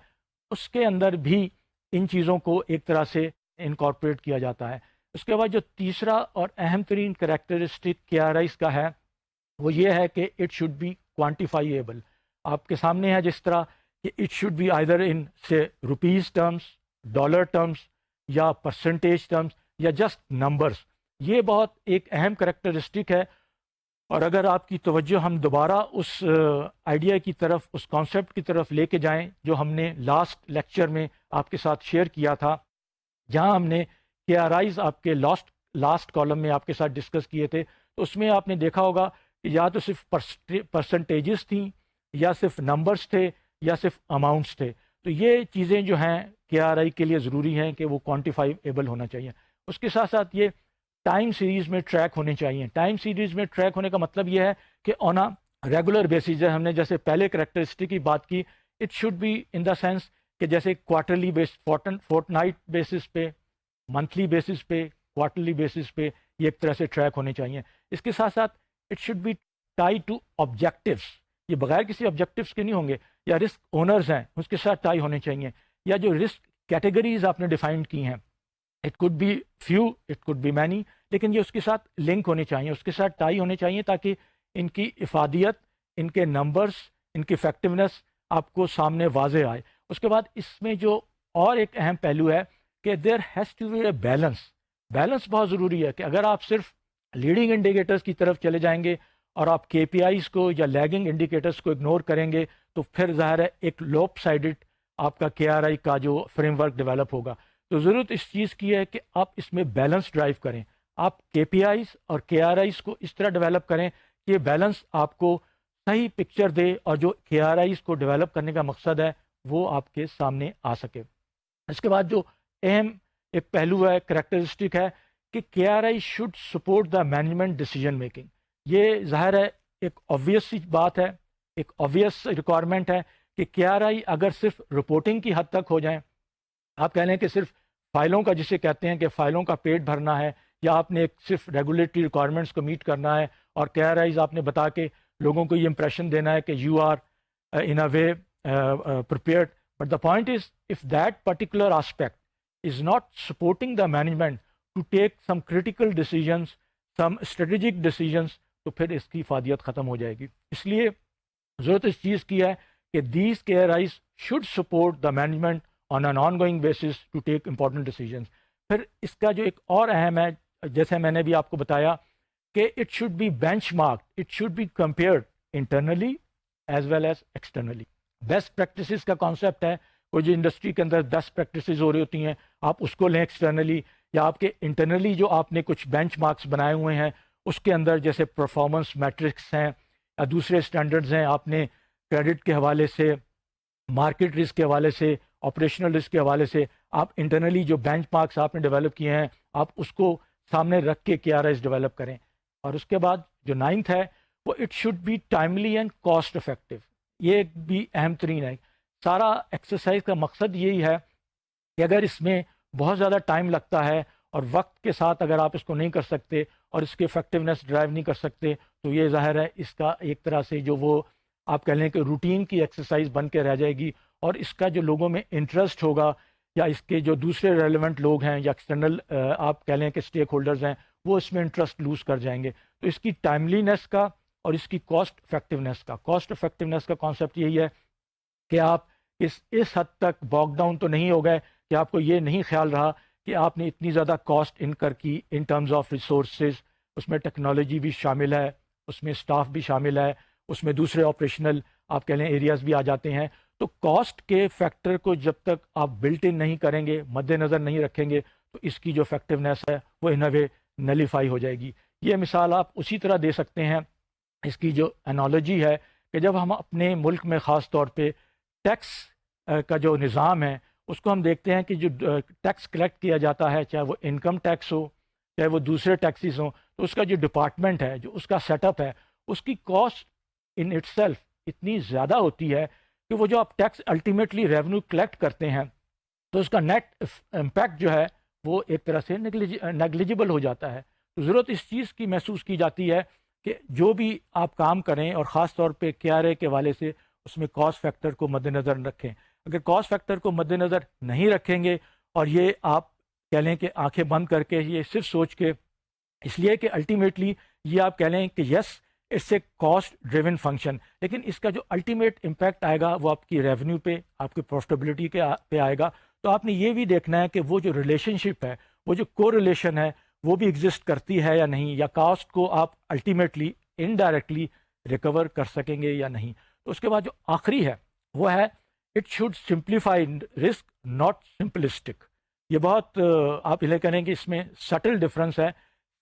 اس کے اندر بھی ان چیزوں کو ایک طرح سے انکارپوریٹ کیا جاتا ہے. اس کے بعد جو تیسرا اور اہم ترین کریکٹرسٹک کے آر آئیز کا ہے وہ یہ ہے کہ اٹ شوڈ بی کوانٹیفائیبل. آپ کے سامنے ہے جس طرح کہ اٹ شوڈ بی آئدر ان سے روپیز ٹرمز، ڈالر ٹرمز یا پرسنٹیج ٹرمز یا جسٹ نمبرز. یہ بہت ایک اہم کریکٹرسٹک ہے. اور اگر آپ کی توجہ ہم دوبارہ اس آئیڈیا کی طرف، اس کانسیپٹ کی طرف لے کے جائیں جو ہم نے لاسٹ لیکچر میں آپ کے ساتھ شیئر کیا تھا، جہاں ہم نے کے آر آئیز آپ کے لاسٹ کالم میں آپ کے ساتھ ڈسکس کیے تھے، تو اس میں آپ نے دیکھا ہوگا کہ یا تو صرف پرسنٹیجز تھیں یا صرف نمبرز تھے یا صرف اماؤنٹس تھے. تو یہ چیزیں جو ہیں کے آر آئی کے لیے ضروری ہیں کہ وہ کوانٹیفائیبل ہونا چاہیے. اس کے ساتھ ساتھ یہ ٹائم سیریز میں ٹریک ہونے چاہیے. ٹائم سیریز میں ٹریک ہونے کا مطلب یہ ہے کہ آن اے ریگولر بیسز، ہم نے جیسے پہلے کریکٹرسٹک کی بات کی، it should be in the sense کہ جیسے کوارٹرلی فورٹ نائٹ بیسس پہ، منتھلی بیسس پہ، کوارٹرلی بیسس پہ یہ ایک طرح سے ٹریک ہونے چاہیے. اس کے ساتھ ساتھ it should be tie to objectives, یہ بغیر کسی آبجیکٹیوس کے نہیں ہوں گے، یا رسک اونرز ہیں اس کے ساتھ ٹائی ہونے چاہیے، یا جو رسک کیٹیگریز آپ نے ڈیفائن کی ہیں، it could be few, it could be many, لیکن یہ اس کے ساتھ لنک ہونے چاہیے، اس کے ساتھ ٹائی ہونے چاہیے، تاکہ ان کی افادیت، ان کے نمبرز، ان کی افیکٹونیس آپ کو سامنے واضح آئے۔ اس کے بعد اس میں جو اور ایک اہم پہلو ہے کہ there has to be a balance, balance بہت ضروری ہے، کہ اگر آپ صرف لیڈنگ انڈیکیٹرز کی طرف چلے جائیں گے اور آپ کے پی آئیز کو یا لیگنگ انڈیکیٹرز کو اگنور کریں گے، تو پھر ظاہر ہے ایک لوپ سائڈڈ آپ کا کے آر آئی کا جو فریم ورک ڈیولپ ہوگا۔ تو ضرورت اس چیز کی ہے کہ آپ اس میں بیلنس ڈرائیو کریں، آپ کے پی آئیز اور کے آر آئیز کو اس طرح ڈیولپ کریں کہ یہ بیلنس آپ کو صحیح پکچر دے، اور جو کے آر آئیز کو ڈیولپ کرنے کا مقصد ہے وہ آپ کے سامنے آ سکے۔ اس کے بعد جو اہم ایک پہلو ہے، کریکٹرسٹک ہے، کہ K R I should support the management decision making. یہ ظاہر ہے ایک آبویس سی بات ہے، ایک آبویس ریکوائرمنٹ ہے کہ کے آر آئی اگر صرف رپورٹنگ کی حد تک ہو جائیں، آپ کہہ لیں کہ صرف فائلوں کا، جسے کہتے ہیں کہ فائلوں کا پیٹ بھرنا ہے، یا آپ نے ایک صرف ریگولیٹری ریکوائرمنٹس کو میٹ کرنا ہے، اور کے آر آئیز آپ نے بتا کے لوگوں کو یہ امپریشن دینا ہے کہ you are in a way prepared. But the point is, if that particular aspect is not supporting the management to take some critical decisions, some strategic decisions, تو پھر اس کی افادیت ختم ہو جائے گی۔ اس لیے ضرورت اس چیز کی ہے کہ these KRIs should support the management on an ongoing basis to take important decisions۔ پھر اس کا جو ایک اور اہم ہے، جیسے میں نے بھی آپ کو بتایا، کہ it should be benchmarked, it should be compared internally as well as externally۔ Best practices کا کانسیپٹ ہے، کوئی جو انڈسٹری کے اندر بیسٹ پریکٹسز ہو رہی ہوتی ہیں، آپ اس کو لیں ایکسٹرنلی، یا آپ کے انٹرنلی جو آپ نے کچھ بینچ مارکس بنائے ہوئے ہیں اس کے اندر، جیسے پرفارمنس میٹرکس ہیں یا دوسرے اسٹینڈرڈز ہیں، آپ نے کریڈٹ کے حوالے سے، مارکیٹ رسک کے حوالے سے، آپریشنل رسک کے حوالے سے، آپ انٹرنلی جو بینچ مارکس آپ نے ڈیولپ کیے ہیں، آپ اس کو سامنے رکھ کے کے آر آئیز ڈیولپ کریں۔ اور اس کے بعد جو 9th ہے وہ it should be timely and cost effective. یہ بھی اہم ترین ہے۔ سارا ایکسرسائز کا مقصد یہی ہے کہ اگر اس میں بہت زیادہ ٹائم لگتا ہے اور وقت کے ساتھ اگر آپ اس کو نہیں کر سکتے اور اس کی افیکٹونیس ڈرائیو نہیں کر سکتے، تو یہ ظاہر ہے اس کا ایک طرح سے جو وہ آپ کہہ لیں کہ روٹین کی ایکسرسائز بن کے رہ جائے گی، اور اس کا جو لوگوں میں انٹرسٹ ہوگا، یا اس کے جو دوسرے ریلیونٹ لوگ ہیں یا ایکسٹرنل آپ کہہ لیں کہ اسٹیک ہولڈرز ہیں، وہ اس میں انٹرسٹ لوز کر جائیں گے۔ تو اس کی ٹائملینس کا اور اس کی کاسٹ افیکٹونیس کا کانسیپٹ یہی ہے کہ آپ اس حد تک باک ڈاؤن تو نہیں ہو گئے کہ آپ کو یہ نہیں خیال رہا کہ آپ نے اتنی زیادہ کاسٹ انکر کی ان ٹرمز آف ریسورسز، اس میں ٹیکنالوجی بھی شامل ہے، اس میں اسٹاف بھی شامل ہے، اس میں دوسرے آپریشنل آپ کہہ لیں ایریاز بھی آ جاتے ہیں۔ تو کاسٹ کے فیکٹر کو جب تک آپ بلٹ ان نہیں کریں گے، مد نظر نہیں رکھیں گے، تو اس کی جو افیکٹونیس ہے وہ ان اے وے نلیفائی ہو جائے گی۔ یہ مثال آپ اسی طرح دے سکتے ہیں، اس کی جو انالوجی ہے کہ جب ہم اپنے ملک میں خاص طور پہ ٹیکس کا جو نظام ہے اس کو ہم دیکھتے ہیں کہ جو ٹیکس کلیکٹ کیا جاتا ہے، چاہے وہ انکم ٹیکس ہو، چاہے وہ دوسرے ٹیکسز ہوں، تو اس کا جو ڈپارٹمنٹ ہے، جو اس کا سیٹ اپ ہے، اس کی کاسٹ ان اٹ سیلف اتنی زیادہ ہوتی ہے کہ وہ جو آپ ٹیکس الٹیمیٹلی ریونیو کلیکٹ کرتے ہیں تو اس کا نیٹ امپیکٹ جو ہے وہ ایک طرح سے نیگلیجبل ہو جاتا ہے۔ تو ضرورت اس چیز کی محسوس کی جاتی ہے کہ جو بھی آپ کام کریں، اور خاص طور پہ کے آر اے کے حوالے سے، اس میں کاسٹ فیکٹر کو مد نظر رکھیں۔ اگر کاسٹ فیکٹر کو مد نظر نہیں رکھیں گے، اور یہ آپ کہہ لیں کہ آنکھیں بند کر کے، یہ صرف سوچ کے، اس لیے کہ الٹیمیٹلی یہ آپ کہہ لیں کہ yes it's a cost driven function, لیکن اس کا جو الٹیمیٹ امپیکٹ آئے گا وہ آپ کی ریونیو پہ، آپ کی پروفٹیبلٹی پہ آئے گا۔ تو آپ نے یہ بھی دیکھنا ہے کہ وہ جو ریلیشن شپ ہے، وہ جو کو ریلیشن ہے، وہ بھی ایگزسٹ کرتی ہے یا نہیں، یا کاسٹ کو آپ الٹیمیٹلی انڈائریکٹلی ریکور کر سکیں گے یا نہیں۔ تو اس کے بعد جو آخری ہے وہ ہے it should simplify risk not simplistic. یہ بہت آپ یہ کریں کہ اس میں سٹل ڈفرنس ہے،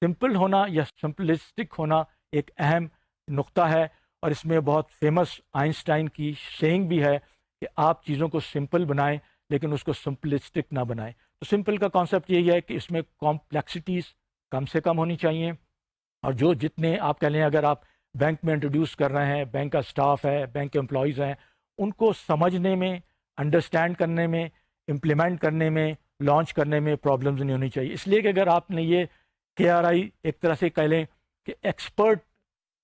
سمپل ہونا یا سمپلسٹک ہونا ایک اہم نقطہ ہے، اور اس میں بہت فیمس آئنسٹائن کی سینگ بھی ہے کہ آپ چیزوں کو سمپل بنائیں لیکن اس کو سمپلسٹک نہ بنائیں۔ تو سمپل کا کانسیپٹ یہی ہے کہ اس میں کمپلیکسٹیز کم سے کم ہونی چاہیے، اور جو جتنے آپ کہہ لیں اگر آپ بینک میں انٹروڈیوس کر رہے ہیں، بینک کا اسٹاف ہے، بینک کے امپلائیز ہیں، ان کو سمجھنے میں، انڈرسٹینڈ کرنے میں، امپلیمنٹ کرنے میں، لانچ کرنے میں پرابلمز نہیں ہونی چاہیے۔ اس لیے کہ اگر آپ نے یہ کے آر آئی ایک طرح سے کہہ لیں کہ ایکسپرٹ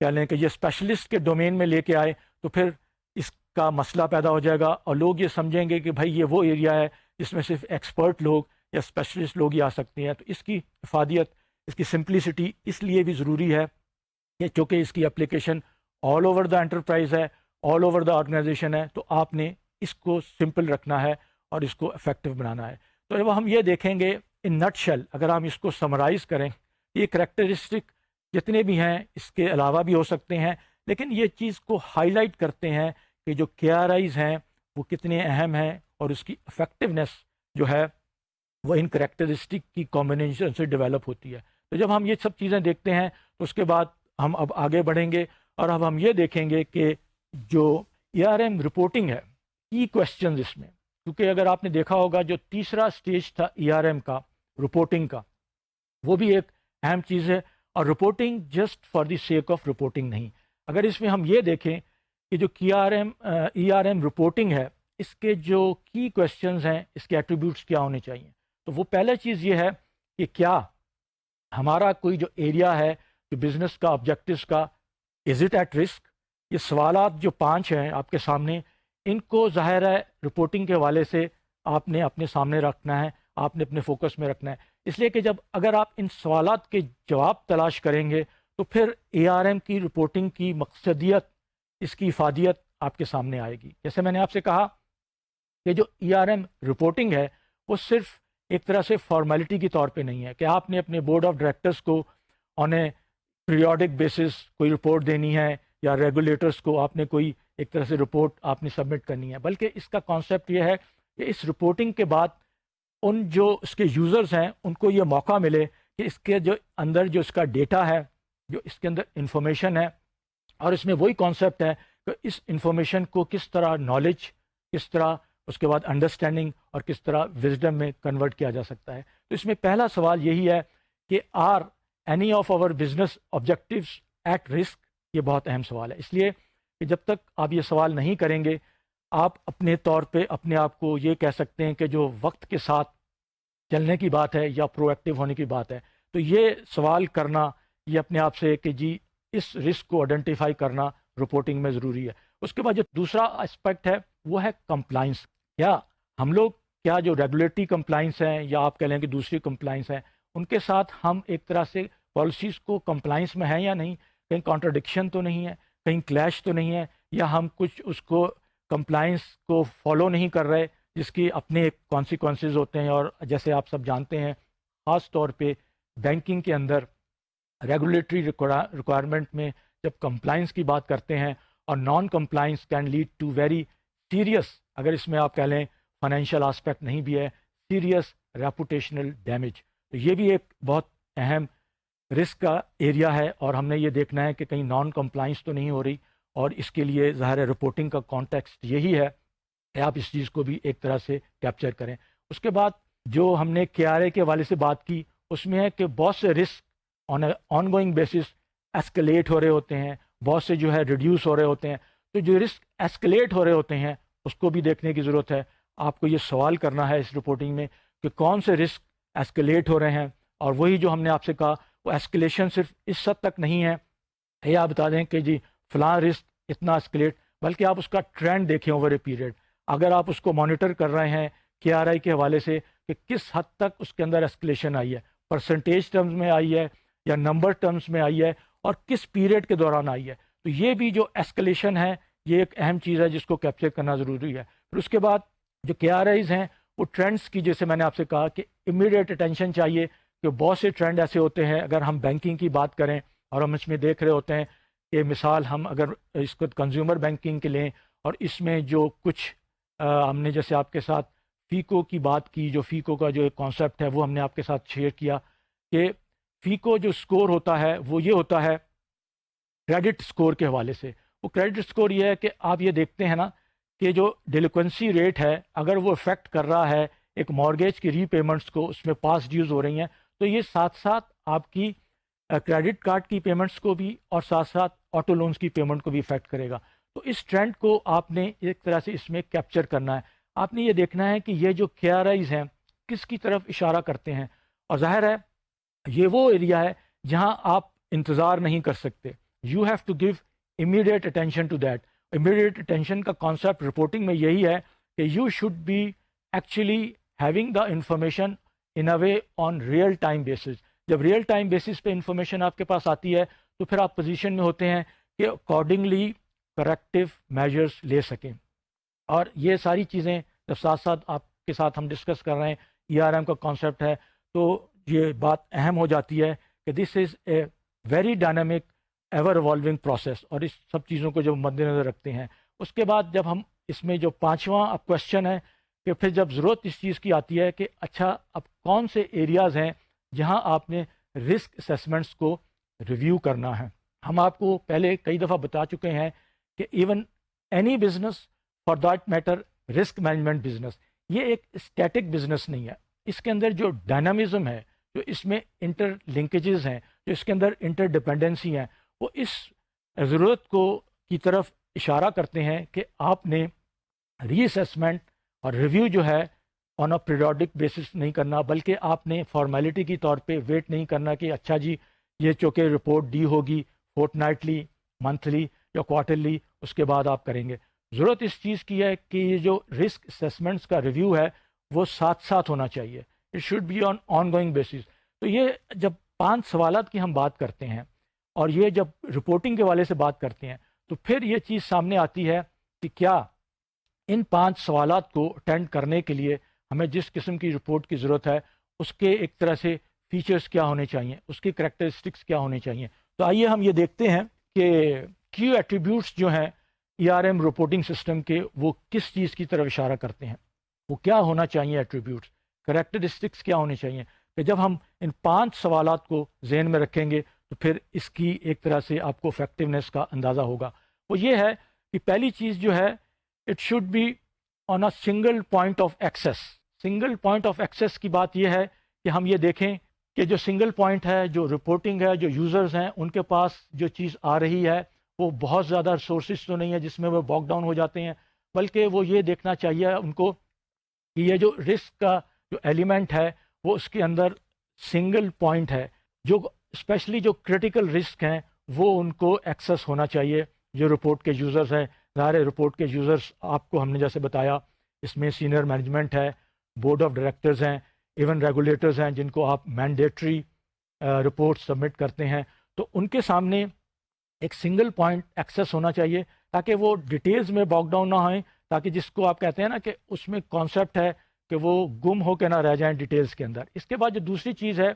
کہہ لیں کہ یہ اسپیشلسٹ کے ڈومین میں لے کے آئے تو پھر اس کا مسئلہ پیدا ہو جائے گا اور لوگ یہ سمجھیں گے کہ بھائی یہ وہ ایریا ہے جس میں صرف ایکسپرٹ لوگ یا اسپیشلسٹ لوگ ہی آ سکتے ہیں. تو اس کی افادیت، اس کی سمپلسٹی اس لیے بھی ضروری ہے کہ چونکہ اس کی application all over the enterprise ہے، آل اوور دا آرگنائزیشن ہے، تو آپ نے اس کو سمپل رکھنا ہے اور اس کو افیکٹو بنانا ہے. تو جب ہم یہ دیکھیں گے ان نٹ شیل، اگر ہم اس کو سمرائز کریں، یہ کریکٹرسٹک جتنے بھی ہیں اس کے علاوہ بھی ہو سکتے ہیں، لیکن یہ چیز کو ہائی لائٹ کرتے ہیں کہ جو کے آر آئیز ہیں وہ کتنے اہم ہیں اور اس کی افیکٹونیس جو ہے وہ ان کریکٹرسٹک کی کمبینیشن سے ڈیولپ ہوتی ہے. تو جب ہم یہ سب چیزیں دیکھتے ہیں تو اس کے بعد ہم اب آگے بڑھیں گے اور اب ہم یہ دیکھیں گے کہ جو ای آر ایم رپورٹنگ ہے، کی کویشچنز اس میں، کیونکہ اگر آپ نے دیکھا ہوگا جو تیسرا سٹیج تھا ای آر ایم کا، رپورٹنگ کا، وہ بھی ایک اہم چیز ہے. اور reporting just for the sake of reporting نہیں. اگر اس میں ہم یہ دیکھیں کہ جو ای آر ایم رپورٹنگ ہے، اس کے جو کی کویشچنز ہیں، اس کے ایٹریبیوٹس کیا ہونے چاہیے. تو وہ پہلا چیز یہ ہے کہ کیا ہمارا کوئی جو ایریا ہے جو بزنس کا آبجیکٹوز کا، از اٹ ایٹ رسک. یہ سوالات جو 5 ہیں آپ کے سامنے، ان کو ظاہر ہے رپورٹنگ کے حوالے سے آپ نے اپنے سامنے رکھنا ہے، آپ نے اپنے فوکس میں رکھنا ہے. اس لیے کہ اگر آپ ان سوالات کے جواب تلاش کریں گے تو پھر اے آر ایم کی رپورٹنگ کی مقصدیت، اس کی افادیت آپ کے سامنے آئے گی. جیسے میں نے آپ سے کہا کہ جو ای آر ایم رپورٹنگ ہے وہ صرف ایک طرح سے فارمیلٹی کے طور پہ نہیں ہے کہ آپ نے اپنے بورڈ آف ڈائریکٹرز کو آن اے پیریوڈک بیسس کوئی رپورٹ دینی ہے، یا ریگولیٹرز کو آپ نے کوئی ایک طرح سے رپورٹ آپ نے سبمٹ کرنی ہے، بلکہ اس کا کانسیپٹ یہ ہے کہ اس رپورٹنگ کے بعد ان جو اس کے یوزرز ہیں ان کو یہ موقع ملے کہ اس کے جو اندر جو اس کا ڈیٹا ہے، جو اس کے اندر انفارمیشن ہے، اور اس میں وہی کانسیپٹ ہے کہ اس انفارمیشن کو کس طرح نالج، کس طرح اس کے بعد انڈرسٹینڈنگ اور کس طرح وزڈم میں کنورٹ کیا جا سکتا ہے. تو اس میں پہلا سوال یہی ہے کہ are any of our business objectives at risk. یہ بہت اہم سوال ہے، اس لیے کہ جب تک آپ یہ سوال نہیں کریں گے، آپ اپنے طور پہ اپنے آپ کو یہ کہہ سکتے ہیں کہ جو وقت کے ساتھ چلنے کی بات ہے یا پرو ایکٹیو ہونے کی بات ہے. تو یہ سوال کرنا، یہ اپنے آپ سے کہ جی اس رسک کو آئیڈینٹیفائی کرنا رپورٹنگ میں ضروری ہے. اس کے بعد جو دوسرا اسپیکٹ ہے وہ ہے کمپلائنس. کیا ہم لوگ جو ریگولیٹری کمپلائنس ہیں، یا آپ کہہ لیں کہ دوسری کمپلائنس ہیں، ان کے ساتھ ہم ایک طرح سے پالیسیز کو کمپلائنس میں ہیں یا نہیں، کہیں کانٹرڈکشن تو نہیں ہے، کہیں کلیش تو نہیں ہے، یا ہم کچھ اس کو کمپلائنس کو فالو نہیں کر رہے جس کی اپنے ایک کانسیکوینسز ہوتے ہیں. اور جیسے آپ سب جانتے ہیں خاص طور پہ بینکنگ کے اندر ریگولیٹری ریکوائرمنٹ میں جب کمپلائنس کی بات کرتے ہیں اور non compliance can lead to very serious, اگر اس میں آپ کہہ لیں فائنینشیل آسپیکٹ نہیں بھی ہے، سیریس ریپوٹیشنل ڈیمیج. تو یہ بھی ایک بہت اہم رسک کا ایریا ہے، اور ہم نے یہ دیکھنا ہے کہ کہیں نان کمپلائنس تو نہیں ہو رہی. اور اس کے لیے ظاہر رپورٹنگ کا کانٹیکسٹ یہی ہے کہ آپ اس چیز کو بھی ایک طرح سے کیپچر کریں. اس کے بعد جو ہم نے کے آر اے کے حوالے سے بات کی، اس میں ہے کہ بہت سے risk ongoing basis escalate ہو رہے ہوتے ہیں، بہت سے جو ہے ریڈیوس ہو رہے ہوتے ہیں. تو جو رسک ایسکلیٹ ہو رہے ہوتے ہیں اس کو بھی دیکھنے کی ضرورت ہے. آپ کو یہ سوال کرنا ہے اس رپورٹنگ میں کہ کون سے رسک ایسکلیٹ ہو رہے ہیں، اور وہی جو ہم نے آپ سے کہا وہ ایسکلیشن صرف اس حد تک نہیں ہے یہ آپ بتا دیں کہ جی فلاں رسک اتنا ایسکلیٹ، بلکہ آپ اس کا ٹرینڈ دیکھیں اوور اے پیریڈ. اگر آپ اس کو مانیٹر کر رہے ہیں کے آر آئی کے حوالے سے کہ کس حد تک اس کے اندر ایسکلیشن آئی ہے، پرسنٹیج ٹرمز میں آئی ہے یا نمبر ٹرمز میں آئی ہے، اور کس پیریڈ کے دوران آئی ہے، تو یہ بھی جو ایسکلیشن ہے یہ ایک اہم چیز ہے جس کو کیپچر کرنا ضروری ہے. پھر اس کے بعد جو کے آر آئیز ہیں وہ ٹرینڈس کی، جیسے میں نے آپ سے کہا کہ امیڈیٹ اٹینشن چاہیے، کہ بہت سے ٹرینڈ ایسے ہوتے ہیں. اگر ہم بینکنگ کی بات کریں اور ہم اس میں دیکھ رہے ہوتے ہیں کہ مثال ہم اگر اس کو کنزیومر بینکنگ کے لیں، اور اس میں جو کچھ ہم نے جیسے آپ کے ساتھ فیکو کی بات کی، جو فیکو کا جو کانسیپٹ ہے وہ ہم نے آپ کے ساتھ شیئر کیا کہ فیکو جو سکور ہوتا ہے وہ یہ ہوتا ہے کریڈٹ سکور کے حوالے سے. وہ کریڈٹ سکور یہ ہے کہ آپ یہ دیکھتے ہیں نا کہ جو ڈیلیکوینسی ریٹ ہے اگر وہ افیکٹ کر رہا ہے ایک مارگیج کی ری پیمنٹس کو، اس میں پاس ڈیوز ہو رہی ہیں، تو یہ ساتھ ساتھ آپ کی کریڈٹ کارڈ کی پیمنٹس کو بھی اور ساتھ ساتھ آٹو لونز کی پیمنٹ کو بھی افیکٹ کرے گا. تو اس ٹرینڈ کو آپ نے ایک طرح سے اس میں کیپچر کرنا ہے. آپ نے یہ دیکھنا ہے کہ یہ جو کے آر آئیز ہیں کس کی طرف اشارہ کرتے ہیں، اور ظاہر ہے یہ وہ ایریا ہے جہاں آپ انتظار نہیں کر سکتے. You have to give immediate attention to that. Immediate attention کا کانسیپٹ رپورٹنگ میں یہی ہے کہ you should be actually having the information in a way on real time basis. جب ریئل ٹائم بیسس پہ انفارمیشن آپ کے پاس آتی ہے تو پھر آپ پوزیشن میں ہوتے ہیں کہ اکارڈنگلی کریکٹیو میجرس لے سکیں. اور یہ ساری چیزیں جب ساتھ ساتھ آپ کے ساتھ ہم ڈسکس کر رہے ہیں ERM کا کانسیپٹ ہے تو یہ بات اہم ہو جاتی ہے کہ this is a very dynamic ever evolving process. اور اس سب چیزوں کو جب مد نظر رکھتے ہیں اس کے بعد جب ہم اس میں جو پانچواں اب کوشچن ہے کہ پھر جب ضرورت اس چیز کی آتی ہے کہ اچھا اب کون سے ایریاز ہیں جہاں آپ نے رسک اسیسمنٹس کو ریویو کرنا ہے. ہم آپ کو پہلے کئی دفعہ بتا چکے ہیں کہ even any business for that matter risk management business یہ ایک اسٹیٹک بزنس نہیں ہے. اس کے اندر جو ڈائنامزم ہے، جو اس میں انٹر لنکیجز ہیں، جو اس کے اندر انٹر ڈپینڈنسی ہیں، وہ اس ضرورت کو کی طرف اشارہ کرتے ہیں کہ آپ نے ری اسیسمنٹ اور ریویو جو ہے آن اے پیریوڈک بیسس نہیں کرنا، بلکہ آپ نے فارمیلٹی کی طور پہ ویٹ نہیں کرنا کہ اچھا جی یہ چونکہ رپورٹ دی ہوگی فورٹ نائٹلی، منتھلی یا کوارٹرلی، اس کے بعد آپ کریں گے. ضرورت اس چیز کی ہے کہ یہ جو رسک اسیسمنٹس کا ریویو ہے وہ ساتھ ساتھ ہونا چاہیے. It should be ongoing basis. تو یہ جب 5 سوالات کی ہم بات کرتے ہیں اور یہ جب رپورٹنگ کے والے سے بات کرتے ہیں تو پھر یہ چیز سامنے آتی ہے کہ کیا ان 5 سوالات کو اٹینڈ کرنے کے لیے ہمیں جس قسم کی رپورٹ کی ضرورت ہے اس کے ایک طرح سے فیچرز کیا ہونے چاہیے، اس کی کریکٹرسٹکس کیا ہونے چاہیے. تو آئیے ہم یہ دیکھتے ہیں کہ کیو ایٹریبیوٹس جو ہیں ERM رپورٹنگ سسٹم کے وہ کس چیز کی طرف اشارہ کرتے ہیں، وہ کیا ہونا چاہیے ایٹریبیوٹس، کریکٹرسٹکس کیا ہونے چاہیے. کہ جب ہم ان 5 سوالات کو ذہن میں رکھیں گے تو پھر اس کی ایک طرح سے آپ کو افیکٹونیس کا اندازہ ہوگا. وہ یہ ہے کہ پہلی چیز جو ہے it should be on a single point of access. Single point of access کی بات یہ ہے کہ ہم یہ دیکھیں کہ جو سنگل پوائنٹ ہے، جو رپورٹنگ ہے، جو یوزرز ہیں ان کے پاس جو چیز آ رہی ہے وہ بہت زیادہ ریسورسز تو نہیں ہے جس میں وہ باک ڈاؤن ہو جاتے ہیں، بلکہ وہ یہ دیکھنا چاہیے ان کو کہ یہ جو رسک کا جو ایلیمنٹ ہے وہ اس کے اندر سنگل پوائنٹ ہے. جو اسپیشلی جو کرٹیکل رسک ہیں وہ ان کو ایکسیس ہونا چاہیے. جو رپورٹ کے یوزرز ہیں، ظاہر رپورٹ کے یوزرز آپ کو ہم نے جیسے بتایا اس میں سینئر مینجمنٹ ہے، بورڈ آف ڈائریکٹرز ہیں، ایون ریگولیٹرز ہیں جن کو آپ مینڈیٹری رپورٹ سبمٹ کرتے ہیں. تو ان کے سامنے ایک سنگل پوائنٹ ایکسیس ہونا چاہیے تاکہ وہ ڈیٹیلز میں باک ڈاؤن نہ ہوئیں، تاکہ جس کو آپ کہتے ہیں نا کہ اس میں کانسیپٹ ہے کہ وہ گم ہو کے نہ رہ جائیں ڈیٹیلز کے اندر. اس کے بعد جو دوسری چیز ہے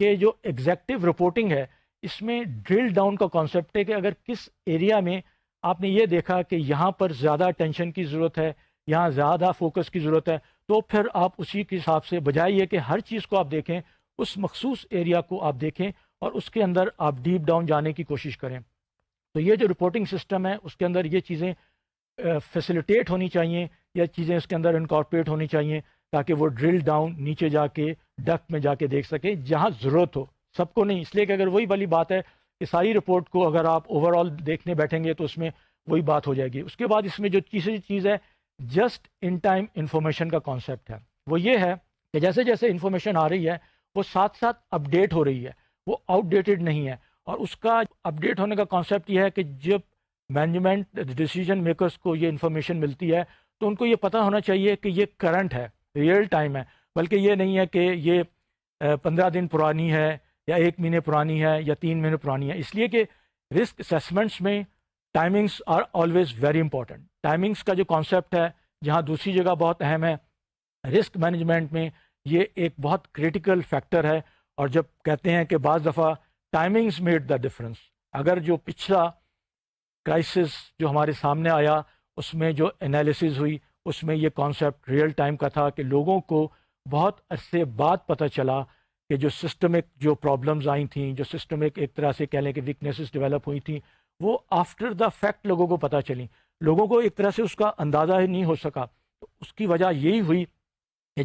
کہ جو ایگزیکٹو رپورٹنگ ہے اس میں ڈرل ڈاؤن کا کانسیپٹ ہے کہ اگر کس ایریا میں آپ نے یہ دیکھا کہ یہاں پر زیادہ اٹینشن کی ضرورت ہے، یہاں زیادہ فوکس کی ضرورت ہے، تو پھر آپ اسی کے حساب سے بجائے یہ کہ ہر چیز کو آپ دیکھیں، اس مخصوص ایریا کو آپ دیکھیں اور اس کے اندر آپ ڈیپ ڈاؤن جانے کی کوشش کریں. تو یہ جو رپورٹنگ سسٹم ہے اس کے اندر یہ چیزیں فیسیلیٹیٹ ہونی چاہیے، یا چیزیں اس کے اندر انکارپوریٹ ہونی چاہیے تاکہ وہ ڈرل ڈاؤن نیچے جا کے ڈیپتھ میں جا کے دیکھ سکیں جہاں ضرورت ہو، سب کو نہیں. اس لیے کہ اگر وہی والی بات ہے کہ ساری رپورٹ کو اگر آپ اوور آل دیکھنے بیٹھیں گے تو اس میں وہی بات ہو جائے گی. اس کے بعد اس میں جو تیسری چیز ہے جسٹ ان ٹائم انفارمیشن کا کانسیپٹ ہے. وہ یہ ہے کہ جیسے جیسے انفارمیشن آ رہی ہے وہ ساتھ ساتھ اپڈیٹ ہو رہی ہے، وہ آؤٹ ڈیٹڈ نہیں ہے. اور اس کا اپڈیٹ ہونے کا کانسیپٹ یہ ہے کہ جب مینجمنٹ ڈیسیجن میکرز کو یہ انفارمیشن ملتی ہے تو ان کو یہ پتہ ہونا چاہیے کہ یہ کرنٹ ہے، ریئل ٹائم ہے، بلکہ یہ نہیں ہے کہ یہ 15 دن پرانی ہے یا 1 مہینے پرانی ہے یا 3 مہینے پرانی ہے. اس لیے کہ رسک اسیسمنٹس میں timings are always very important. Timings کا جو کانسیپٹ ہے جہاں دوسری جگہ بہت اہم ہے، رسک مینجمنٹ میں یہ ایک بہت کریٹیکل فیکٹر ہے. اور جب کہتے ہیں کہ بعض دفعہ ٹائمنگز میڈ دا ڈفرنس، اگر جو پچھلا کرائسس جو ہمارے سامنے آیا اس میں جو انالیسز ہوئی اس میں یہ کانسیپٹ ریئل ٹائم کا تھا کہ لوگوں کو بہت عرصے بعد پتہ چلا کہ جو سسٹمک جو پرابلمز آئی تھیں، جو سسٹمک ایک طرح سے کہہ لیں کہ ویکنیسز ڈیولپ ہوئی تھیں، وہ آفٹر دا فیکٹ لوگوں کو پتہ چلیں. لوگوں کو ایک طرح سے اس کا اندازہ ہی نہیں ہو سکا. تو اس کی وجہ یہی ہوئی کہ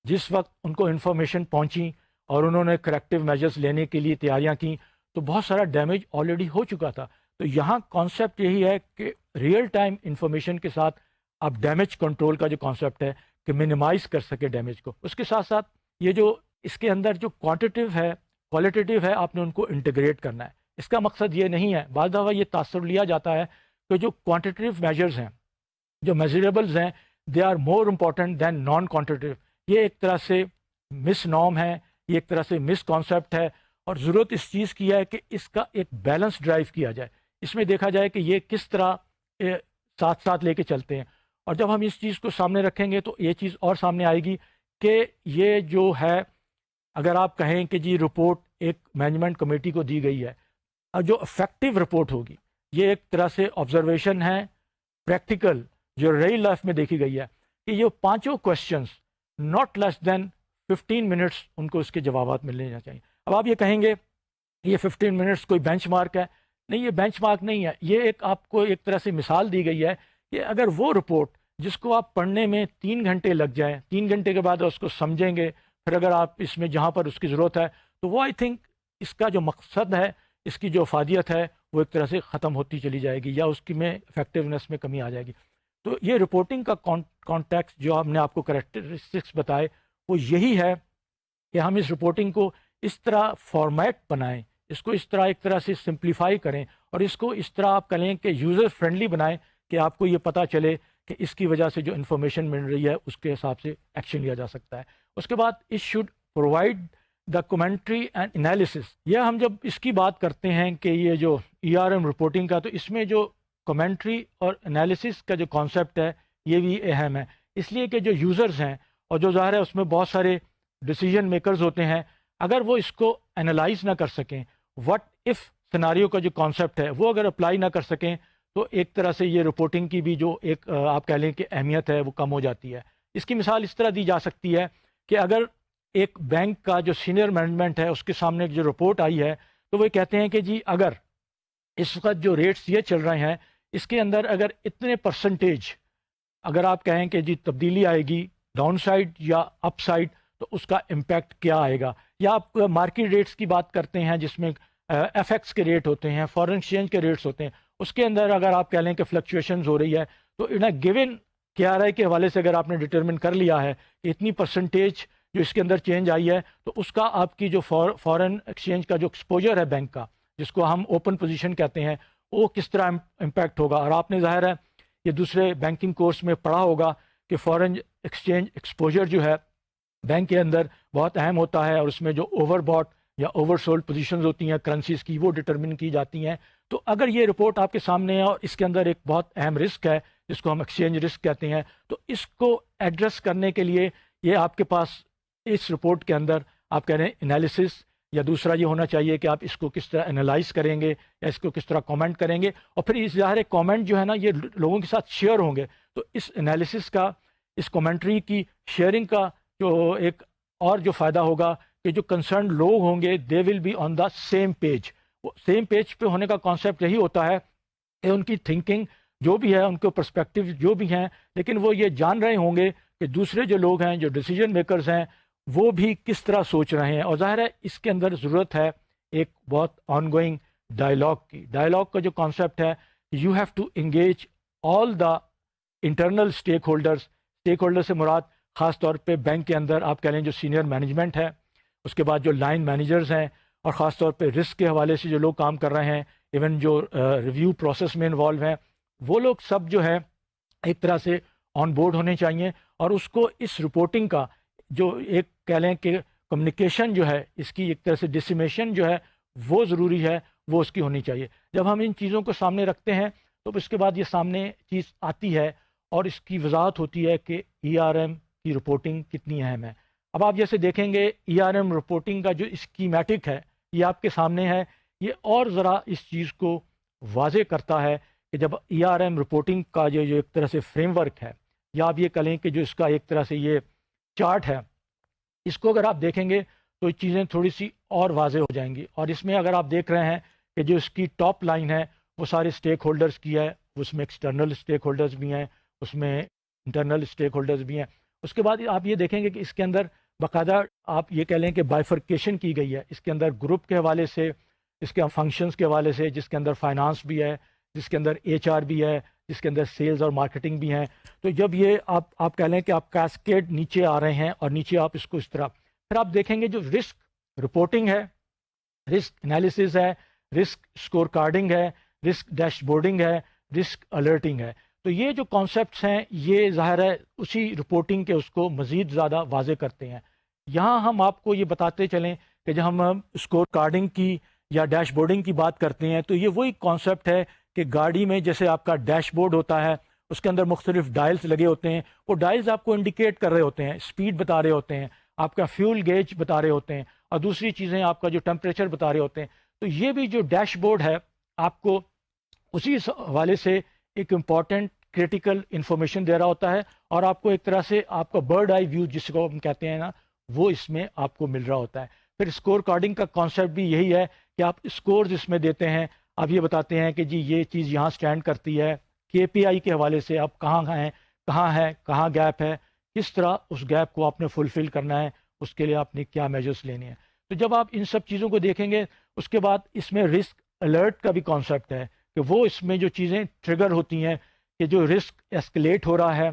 جس وقت ان کو انفارمیشن پہنچی اور انہوں نے کریکٹیو میجرز لینے کے لیے تیاریاں کیں تو بہت سارا ڈیمیج آلریڈی ہو چکا تھا. تو یہاں کانسیپٹ یہی ہے کہ ریئل ٹائم انفارمیشن کے ساتھ آپ ڈیمیج کنٹرول کا جو کانسیپٹ ہے کہ منیمائز کر سکے ڈیمیج کو. اس کے ساتھ ساتھ یہ جو اس کے اندر جو کوانٹیٹیو ہے، کوالٹیٹیو ہے، آپ نے ان کو انٹیگریٹ کرنا ہے. اس کا مقصد یہ نہیں ہے. بعض دفعہ یہ تاثر لیا جاتا ہے کہ جو کوانٹیٹیو میجرز ہیں، جو میجریبلز ہیں، they are more important than non quantitative. یہ ایک طرح سے مس نارم ہے، یہ ایک طرح سے مس کانسیپٹ ہے، اور ضرورت اس چیز کی ہے کہ اس کا ایک بیلنس ڈرائیو کیا جائے. اس میں دیکھا جائے کہ یہ کس طرح ساتھ ساتھ لے کے چلتے ہیں. اور جب ہم اس چیز کو سامنے رکھیں گے تو یہ چیز اور سامنے آئے گی کہ یہ جو ہے، اگر آپ کہیں کہ جی رپورٹ ایک مینجمنٹ کمیٹی کو دی گئی ہے، اور جو افیکٹو رپورٹ ہوگی یہ ایک طرح سے آبزرویشن ہے پریکٹیکل جو ریئل لائف میں دیکھی گئی ہے، کہ یہ پانچوں questions not less than 15 minutes ان کو اس کے جوابات ملنے چاہیے. اب آپ یہ کہیں گے یہ 15 منٹس کوئی بینچ مارک ہے. نہیں، یہ بینچ مارک نہیں ہے. یہ ایک آپ کو ایک طرح سے مثال دی گئی ہے کہ اگر وہ رپورٹ جس کو آپ پڑھنے میں 3 گھنٹے لگ جائیں، 3 گھنٹے کے بعد اس کو سمجھیں گے، پھر اگر آپ اس میں جہاں پر اس کی ضرورت ہے، تو وہ آئی تھنک اس کا جو مقصد ہے، اس کی جو افادیت ہے، وہ ایک طرح سے ختم ہوتی چلی جائے گی، یا اس کی میں افیکٹونیس میں کمی آ جائے گی. تو یہ رپورٹنگ کا کانٹیکس جو ہم نے آپ کو کریکٹرسٹکس بتائے، وہ یہی ہے کہ ہم اس رپورٹنگ کو اس طرح فارمیٹ بنائیں، اس کو اس طرح ایک طرح سے سمپلیفائی کریں، اور اس کو اس طرح آپ کہیں کہ یوزر فرینڈلی بنائیں کہ آپ کو یہ پتہ چلے کہ اس کی وجہ سے جو انفارمیشن مل رہی ہے اس کے حساب سے ایکشن لیا جا سکتا ہے. اس کے بعد it should provide the commentary and analysis. یہ ہم جب اس کی بات کرتے ہیں کہ یہ جو ERM رپورٹنگ کا، تو اس میں جو کمنٹری اور انالیسس کا جو کانسیپٹ ہے یہ بھی اہم ہے، اس لیے کہ جو یوزرز ہیں، اور جو ظاہر ہے اس میں بہت سارے ڈیسیجن میکرز ہوتے ہیں، اگر وہ اس کو انالائز نہ کر سکیں، وٹ ایف سیناریو کا جو کانسیپٹ ہے وہ اگر اپلائی نہ کر سکیں، تو ایک طرح سے یہ رپورٹنگ کی بھی جو ایک آپ کہہ لیں کہ اہمیت ہے وہ کم ہو جاتی ہے. اس کی مثال اس طرح دی جا سکتی ہے کہ اگر ایک بینک کا جو سینئر مینجمنٹ ہے اس کے سامنے جو رپورٹ آئی ہے، تو وہ کہتے ہیں کہ جی اگر اس وقت جو ریٹس یہ چل رہے ہیں، اس کے اندر اگر اتنے پرسنٹیج اگر آپ کہیں کہ جی تبدیلی آئے گی ڈاؤن سائڈ یا اپ سائڈ، تو اس کا امپیکٹ کیا آئے گا. یا آپ مارکیٹ ریٹس کی بات کرتے ہیں جس میں ایف ایکس کے ریٹ ہوتے ہیں، فارن ایکسچینج کے ریٹس ہوتے ہیں، اس کے اندر اگر آپ کہہ لیں کہ فلکچویشنز ہو رہی ہے، تو ان اے گیون KRI کے حوالے سے اگر آپ نے ڈٹرمن کر لیا ہے کہ اتنی پرسنٹیج جو اس کے اندر چینج آئی ہے، تو اس کا آپ کی جو فارن ایکسچینج کا جو ایکسپوجر ہے بینک کا، جس کو ہم اوپن پوزیشن کہتے ہیں، وہ کس طرح امپیکٹ ہوگا. اور آپ نے ظاہر ہے یہ دوسرے بینکنگ کورس میں پڑھا ہوگا کہ فارن ایکسچینج ایکسپوجر جو ہے بینک کے اندر بہت اہم ہوتا ہے، اور اس میں جو اوور باٹ یا اوور سولڈ پوزیشنز ہوتی ہیں کرنسیز کی، وہ ڈٹرمن کی جاتی ہیں. تو اگر یہ رپورٹ آپ کے سامنے ہے اور اس کے اندر ایک بہت اہم رسک ہے جس کو ہم ایکسچینج رسک کہتے ہیں، تو اس کو ایڈریس کرنے کے لیے یہ آپ کے پاس اس رپورٹ کے اندر آپ کہہ رہے ہیں انالیسس، یا دوسرا یہ ہونا چاہیے کہ آپ اس کو کس طرح انالائز کریں گے، یا اس کو کس طرح کامنٹ کریں گے، اور پھر اس ظاہر کامنٹ جو ہے نا یہ لوگوں کے ساتھ شیئر ہوں گے. تو اس انالیسس کا، اس کامنٹری کی شیئرنگ کا جو ایک اور جو فائدہ ہوگا کہ جو کنسرن لوگ ہوں گے they will be on the same page. وہ سیم پیج پہ ہونے کا کانسیپٹ یہی ہوتا ہے کہ ان کی تھنکنگ جو بھی ہے، ان کے پرسپیکٹو جو بھی ہیں، لیکن وہ یہ جان رہے ہوں گے کہ دوسرے جو لوگ ہیں، جو ڈیسیجن میکرز ہیں، وہ بھی کس طرح سوچ رہے ہیں. اور ظاہر ہے اس کے اندر ضرورت ہے ایک بہت آن گوئنگ ڈائلاگ کی. ڈائلاگ کا جو کانسیپٹ ہے، you have to engage all the internal stakeholder سے مراد خاص طور پہ بینک کے اندر آپ کہہ لیں جو سینئر مینجمنٹ ہے، اس کے بعد جو لائن مینیجرز ہیں، اور خاص طور پہ رسک کے حوالے سے جو لوگ کام کر رہے ہیں، ایون جو ریویو پروسیس میں انوالو ہیں، وہ لوگ سب جو ہے ایک طرح سے آن بورڈ ہونے چاہیے. اور اس کو اس رپورٹنگ کا جو ایک کہہ لیں کہ کمیونیکیشن جو ہے، اس کی ایک طرح سے ڈسیمیشن جو ہے وہ ضروری ہے، وہ اس کی ہونی چاہیے. جب ہم ان چیزوں کو سامنے رکھتے ہیں تو اس کے بعد یہ سامنے چیز آتی ہے اور اس کی وضاحت ہوتی ہے کہ ERM کی رپورٹنگ کتنی اہم ہے. اب آپ جیسے دیکھیں گے ERM رپورٹنگ کا جو اسکیمیٹک ہے یہ آپ کے سامنے ہے. یہ اور ذرا اس چیز کو واضح کرتا ہے کہ جب ERM رپورٹنگ کا جو ایک طرح سے فریم ورک ہے، یا آپ یہ کہیں کہ جو اس کا ایک طرح سے یہ چارٹ ہے، اس کو اگر آپ دیکھیں گے تو یہ چیزیں تھوڑی سی اور واضح ہو جائیں گی. اور اس میں اگر آپ دیکھ رہے ہیں کہ جو اس کی ٹاپ لائن ہے وہ سارے اسٹیک ہولڈرز کی ہے، اس میں ایکسٹرنل اسٹیک ہولڈرز بھی ہیں، اس میں انٹرنل اسٹیک ہولڈرز بھی ہیں. اس کے بعد آپ یہ دیکھیں گے کہ اس کے اندر باقاعدہ آپ یہ کہہ لیں کہ بائیفرکیشن کی گئی ہے. اس کے اندر گروپ کے حوالے سے، اس کے فنکشنز کے حوالے سے، جس کے اندر فائنانس بھی ہے، جس کے اندر HR بھی ہے، جس کے اندر سیلز اور مارکیٹنگ بھی ہیں. تو جب یہ آپ کہہ لیں کہ آپ کیسکیڈ نیچے آ رہے ہیں، اور نیچے آپ اس کو اس طرح پھر آپ دیکھیں گے جو رسک رپورٹنگ ہے، رسک انالیسز ہے، رسک اسکور کارڈنگ ہے، رسک ڈیش بورڈنگ ہے، رسک الرٹنگ ہے. تو یہ جو کانسیپٹس ہیں یہ ظاہر ہے اسی رپورٹنگ کے اس کو مزید زیادہ واضح کرتے ہیں. یہاں ہم آپ کو یہ بتاتے چلیں کہ جب ہم اسکور کارڈنگ کی یا ڈیش بورڈنگ کی بات کرتے ہیں تو یہ وہی کانسیپٹ ہے کہ گاڑی میں جیسے آپ کا ڈیش بورڈ ہوتا ہے، اس کے اندر مختلف ڈائلز لگے ہوتے ہیں. وہ ڈائلز آپ کو انڈیکیٹ کر رہے ہوتے ہیں، اسپیڈ بتا رہے ہوتے ہیں، آپ کا فیول گیج بتا رہے ہوتے ہیں، اور دوسری چیزیں آپ کا جو ٹمپریچر بتا رہے ہوتے ہیں. تو یہ بھی جو ڈیش بورڈ ہے آپ کو اسی حوالے سے ایک امپورٹنٹ کریٹیکل انفارمیشن دے رہا ہوتا ہے، اور آپ کو ایک طرح سے آپ کا برڈ آئی ویو جس کو ہم کہتے ہیں نا، وہ اس میں آپ کو مل رہا ہوتا ہے. پھر اسکور کارڈنگ کا کانسیپٹ بھی یہی ہے کہ آپ اسکورز اس میں دیتے ہیں، آپ یہ بتاتے ہیں کہ جی یہ چیز یہاں سٹینڈ کرتی ہے، کے پی آئی کے حوالے سے آپ کہاں ہیں، کہاں گیپ ہے، کس طرح اس گیپ کو آپ نے فلفل کرنا ہے، اس کے لیے آپ نے کیا میجرز لینے ہیں. تو جب آپ ان سب چیزوں کو دیکھیں گے اس کے بعد اس میں رسک الرٹ کا بھی کانسیپٹ ہے کہ وہ اس میں جو چیزیں ٹریگر ہوتی ہیں کہ جو رسک ایسکلیٹ ہو رہا ہے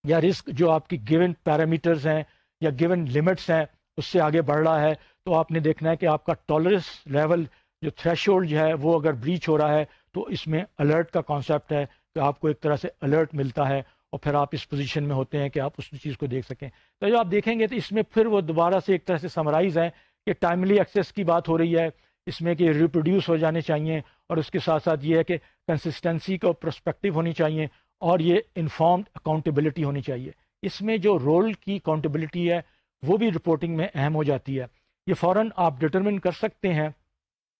یا رسک جو آپ کی گیون پیرامیٹرز ہیں یا گیون لمٹس ہیں اس سے آگے بڑھ رہا ہے، تو آپ نے دیکھنا ہے کہ آپ کا ٹالرنس لیول جو تھریش ہولڈ جو ہے وہ اگر بریچ ہو رہا ہے تو اس میں الرٹ کا کانسیپٹ ہے کہ آپ کو ایک طرح سے الرٹ ملتا ہے اور پھر آپ اس پوزیشن میں ہوتے ہیں کہ آپ اس چیز کو دیکھ سکیں. تو جو آپ دیکھیں گے تو اس میں پھر وہ دوبارہ سے ایک طرح سے سمرائز ہے کہ ٹائملی ایکسیس کی بات ہو رہی ہے اس میں کہ ریپروڈیوس ہو جانے چاہیے، اور اس کے ساتھ ساتھ یہ ہے کہ کنسسٹنسی کا پرسپیکٹو ہونی چاہیے، اور یہ انفارمڈ اکاؤنٹیبلٹی ہونی چاہیے. اس میں جو رول کی اکاؤنٹیبلٹی ہے وہ بھی رپورٹنگ میں اہم ہو جاتی ہے. یہ فوراً آپ ڈٹرمن کر سکتے ہیں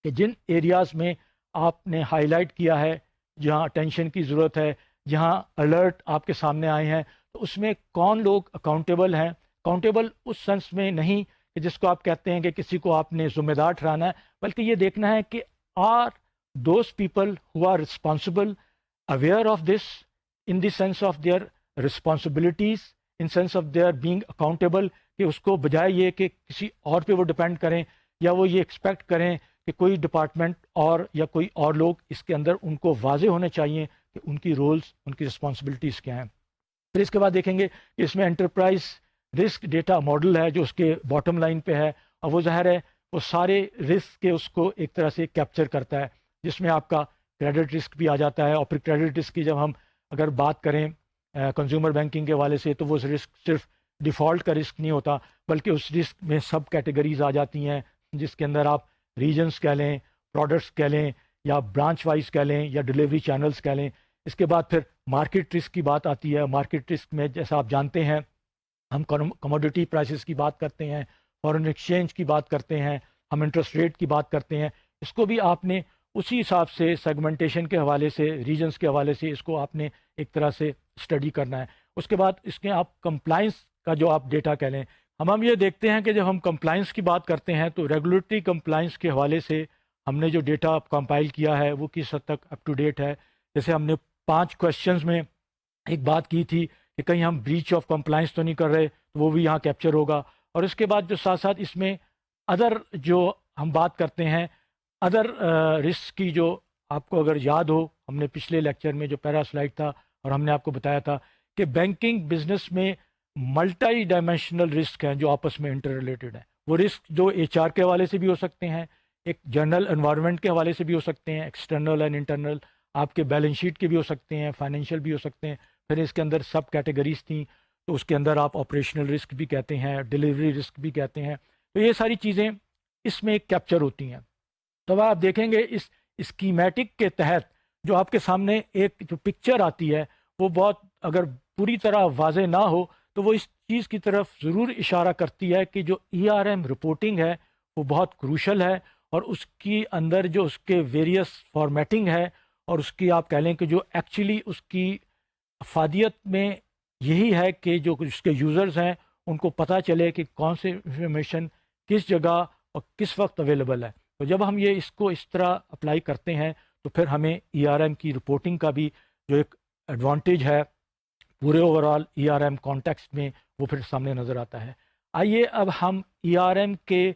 کہ جن ایریاز میں آپ نے ہائی لائٹ کیا ہے، جہاں اٹینشن کی ضرورت ہے، جہاں الرٹ آپ کے سامنے آئے ہیں، تو اس میں کون لوگ اکاؤنٹیبل ہیں. اکاؤنٹیبل اس سینس میں نہیں کہ جس کو آپ کہتے ہیں کہ کسی کو آپ نے ذمہ دار ٹھہرانا ہے، بلکہ یہ دیکھنا ہے کہ are those people who are responsible aware of this in the sense of their responsibilities, in sense of their being accountable, کہ اس کو بجائے یہ کہ کسی اور پہ وہ ڈپینڈ کریں یا وہ یہ ایکسپیکٹ کریں کہ کوئی ڈپارٹمنٹ اور یا کوئی اور لوگ اس کے اندر ان کو واضح ہونے چاہیے کہ ان کی رولز، ان کی رسپانسبلٹیز کیا ہیں. پھر اس کے بعد دیکھیں گے کہ اس میں انٹرپرائز رسک ڈیٹا ماڈل ہے جو اس کے باٹم لائن پہ ہے، اور وہ ظاہر ہے وہ سارے رسک کے اس کو ایک طرح سے کیپچر کرتا ہے، جس میں آپ کا کریڈٹ رسک بھی آ جاتا ہے. اور پھر کریڈٹ رسک کی جب ہم اگر بات کریں کنزیومر بینکنگ کے حوالے سے تو وہ رسک صرف ڈیفالٹ کا رسک نہیں ہوتا، بلکہ اس رسک میں سب کیٹیگریز آ جاتی ہیں، جس کے اندر آپ ریجنز کہہ لیں، پروڈکٹس کہہ لیں، یا برانچ وائز کہہ لیں، یا ڈیلیوری چینلز کہہ لیں. اس کے بعد پھر مارکیٹ رسک کی بات آتی ہے. مارکیٹ رسک میں جیسا آپ جانتے ہیں ہم کموڈیٹی پرائسز کی بات کرتے ہیں، فارن ایکسچینج کی بات کرتے ہیں، ہم انٹرسٹ ریٹ کی بات کرتے ہیں. اس کو بھی آپ نے اسی حساب سے سیگمنٹیشن کے حوالے سے، ریجنز کے حوالے سے اس کو آپ نے ایک طرح سے اسٹڈی کرنا ہے. اس کے بعد اس کے آپ کمپلائنس کا جو آپ ڈیٹا کہہ لیں، ہم یہ دیکھتے ہیں کہ جب ہم کمپلائنس کی بات کرتے ہیں تو ریگولیٹری کمپلائنس کے حوالے سے ہم نے جو ڈیٹا کمپائل کیا ہے وہ کس حد تک اپ ٹو ڈیٹ ہے. جیسے ہم نے 5 کویشچنز میں ایک بات کی تھی کہ کہیں ہم بریچ آف کمپلائنس تو نہیں کر رہے، تو وہ بھی یہاں کیپچر ہوگا. اور اس کے بعد جو ساتھ ساتھ اس میں ادر جو ہم بات کرتے ہیں ادر رسک کی، جو آپ کو اگر یاد ہو ہم نے پچھلے لیکچر میں جو پیرا سلائڈ تھا اور ہم نے آپ کو بتایا تھا کہ بینکنگ بزنس میں ملٹی ڈائمینشنل رسک ہیں جو آپس میں انٹر ریلیٹڈ ہیں. وہ رسک جو ایچ آر کے حوالے سے بھی ہو سکتے ہیں، ایک جنرل انوائرمنٹ کے حوالے سے بھی ہو سکتے ہیں، ایکسٹرنل اینڈ انٹرنل، آپ کے بیلنس شیٹ کے بھی ہو سکتے ہیں، فائنینشیل بھی ہو سکتے ہیں. پھر اس کے اندر سب کیٹیگریز تھیں تو اس کے اندر آپ آپریشنل رسک بھی کہتے ہیں، ڈیلیوری رسک بھی کہتے ہیں. تو یہ ساری چیزیں اس میں کیپچر ہوتی ہیں. تو آپ دیکھیں گے اس اسکیمیٹک کے تحت جو آپ کے سامنے ایک جو پکچر آتی ہے وہ بہت اگر پوری طرح واضح نہ ہو تو وہ اس چیز کی طرف ضرور اشارہ کرتی ہے کہ جو ای آر ایم رپورٹنگ ہے وہ بہت کروشل ہے، اور اس کی اندر جو اس کے ویریس فارمیٹنگ ہے اور اس کی آپ کہہ لیں کہ جو ایکچولی اس کی افادیت میں یہی ہے کہ جو اس کے یوزرز ہیں ان کو پتہ چلے کہ کون سے انفارمیشن کس جگہ اور کس وقت اویلیبل ہے. تو جب ہم یہ اس کو اس طرح اپلائی کرتے ہیں تو پھر ہمیں ای آر ایم کی رپورٹنگ کا بھی جو ایک ایڈوانٹیج ہے پورے overall E R M context میں وہ پھر سامنے نظر آتا ہے. آئیے اب ہم ای آر ایم کے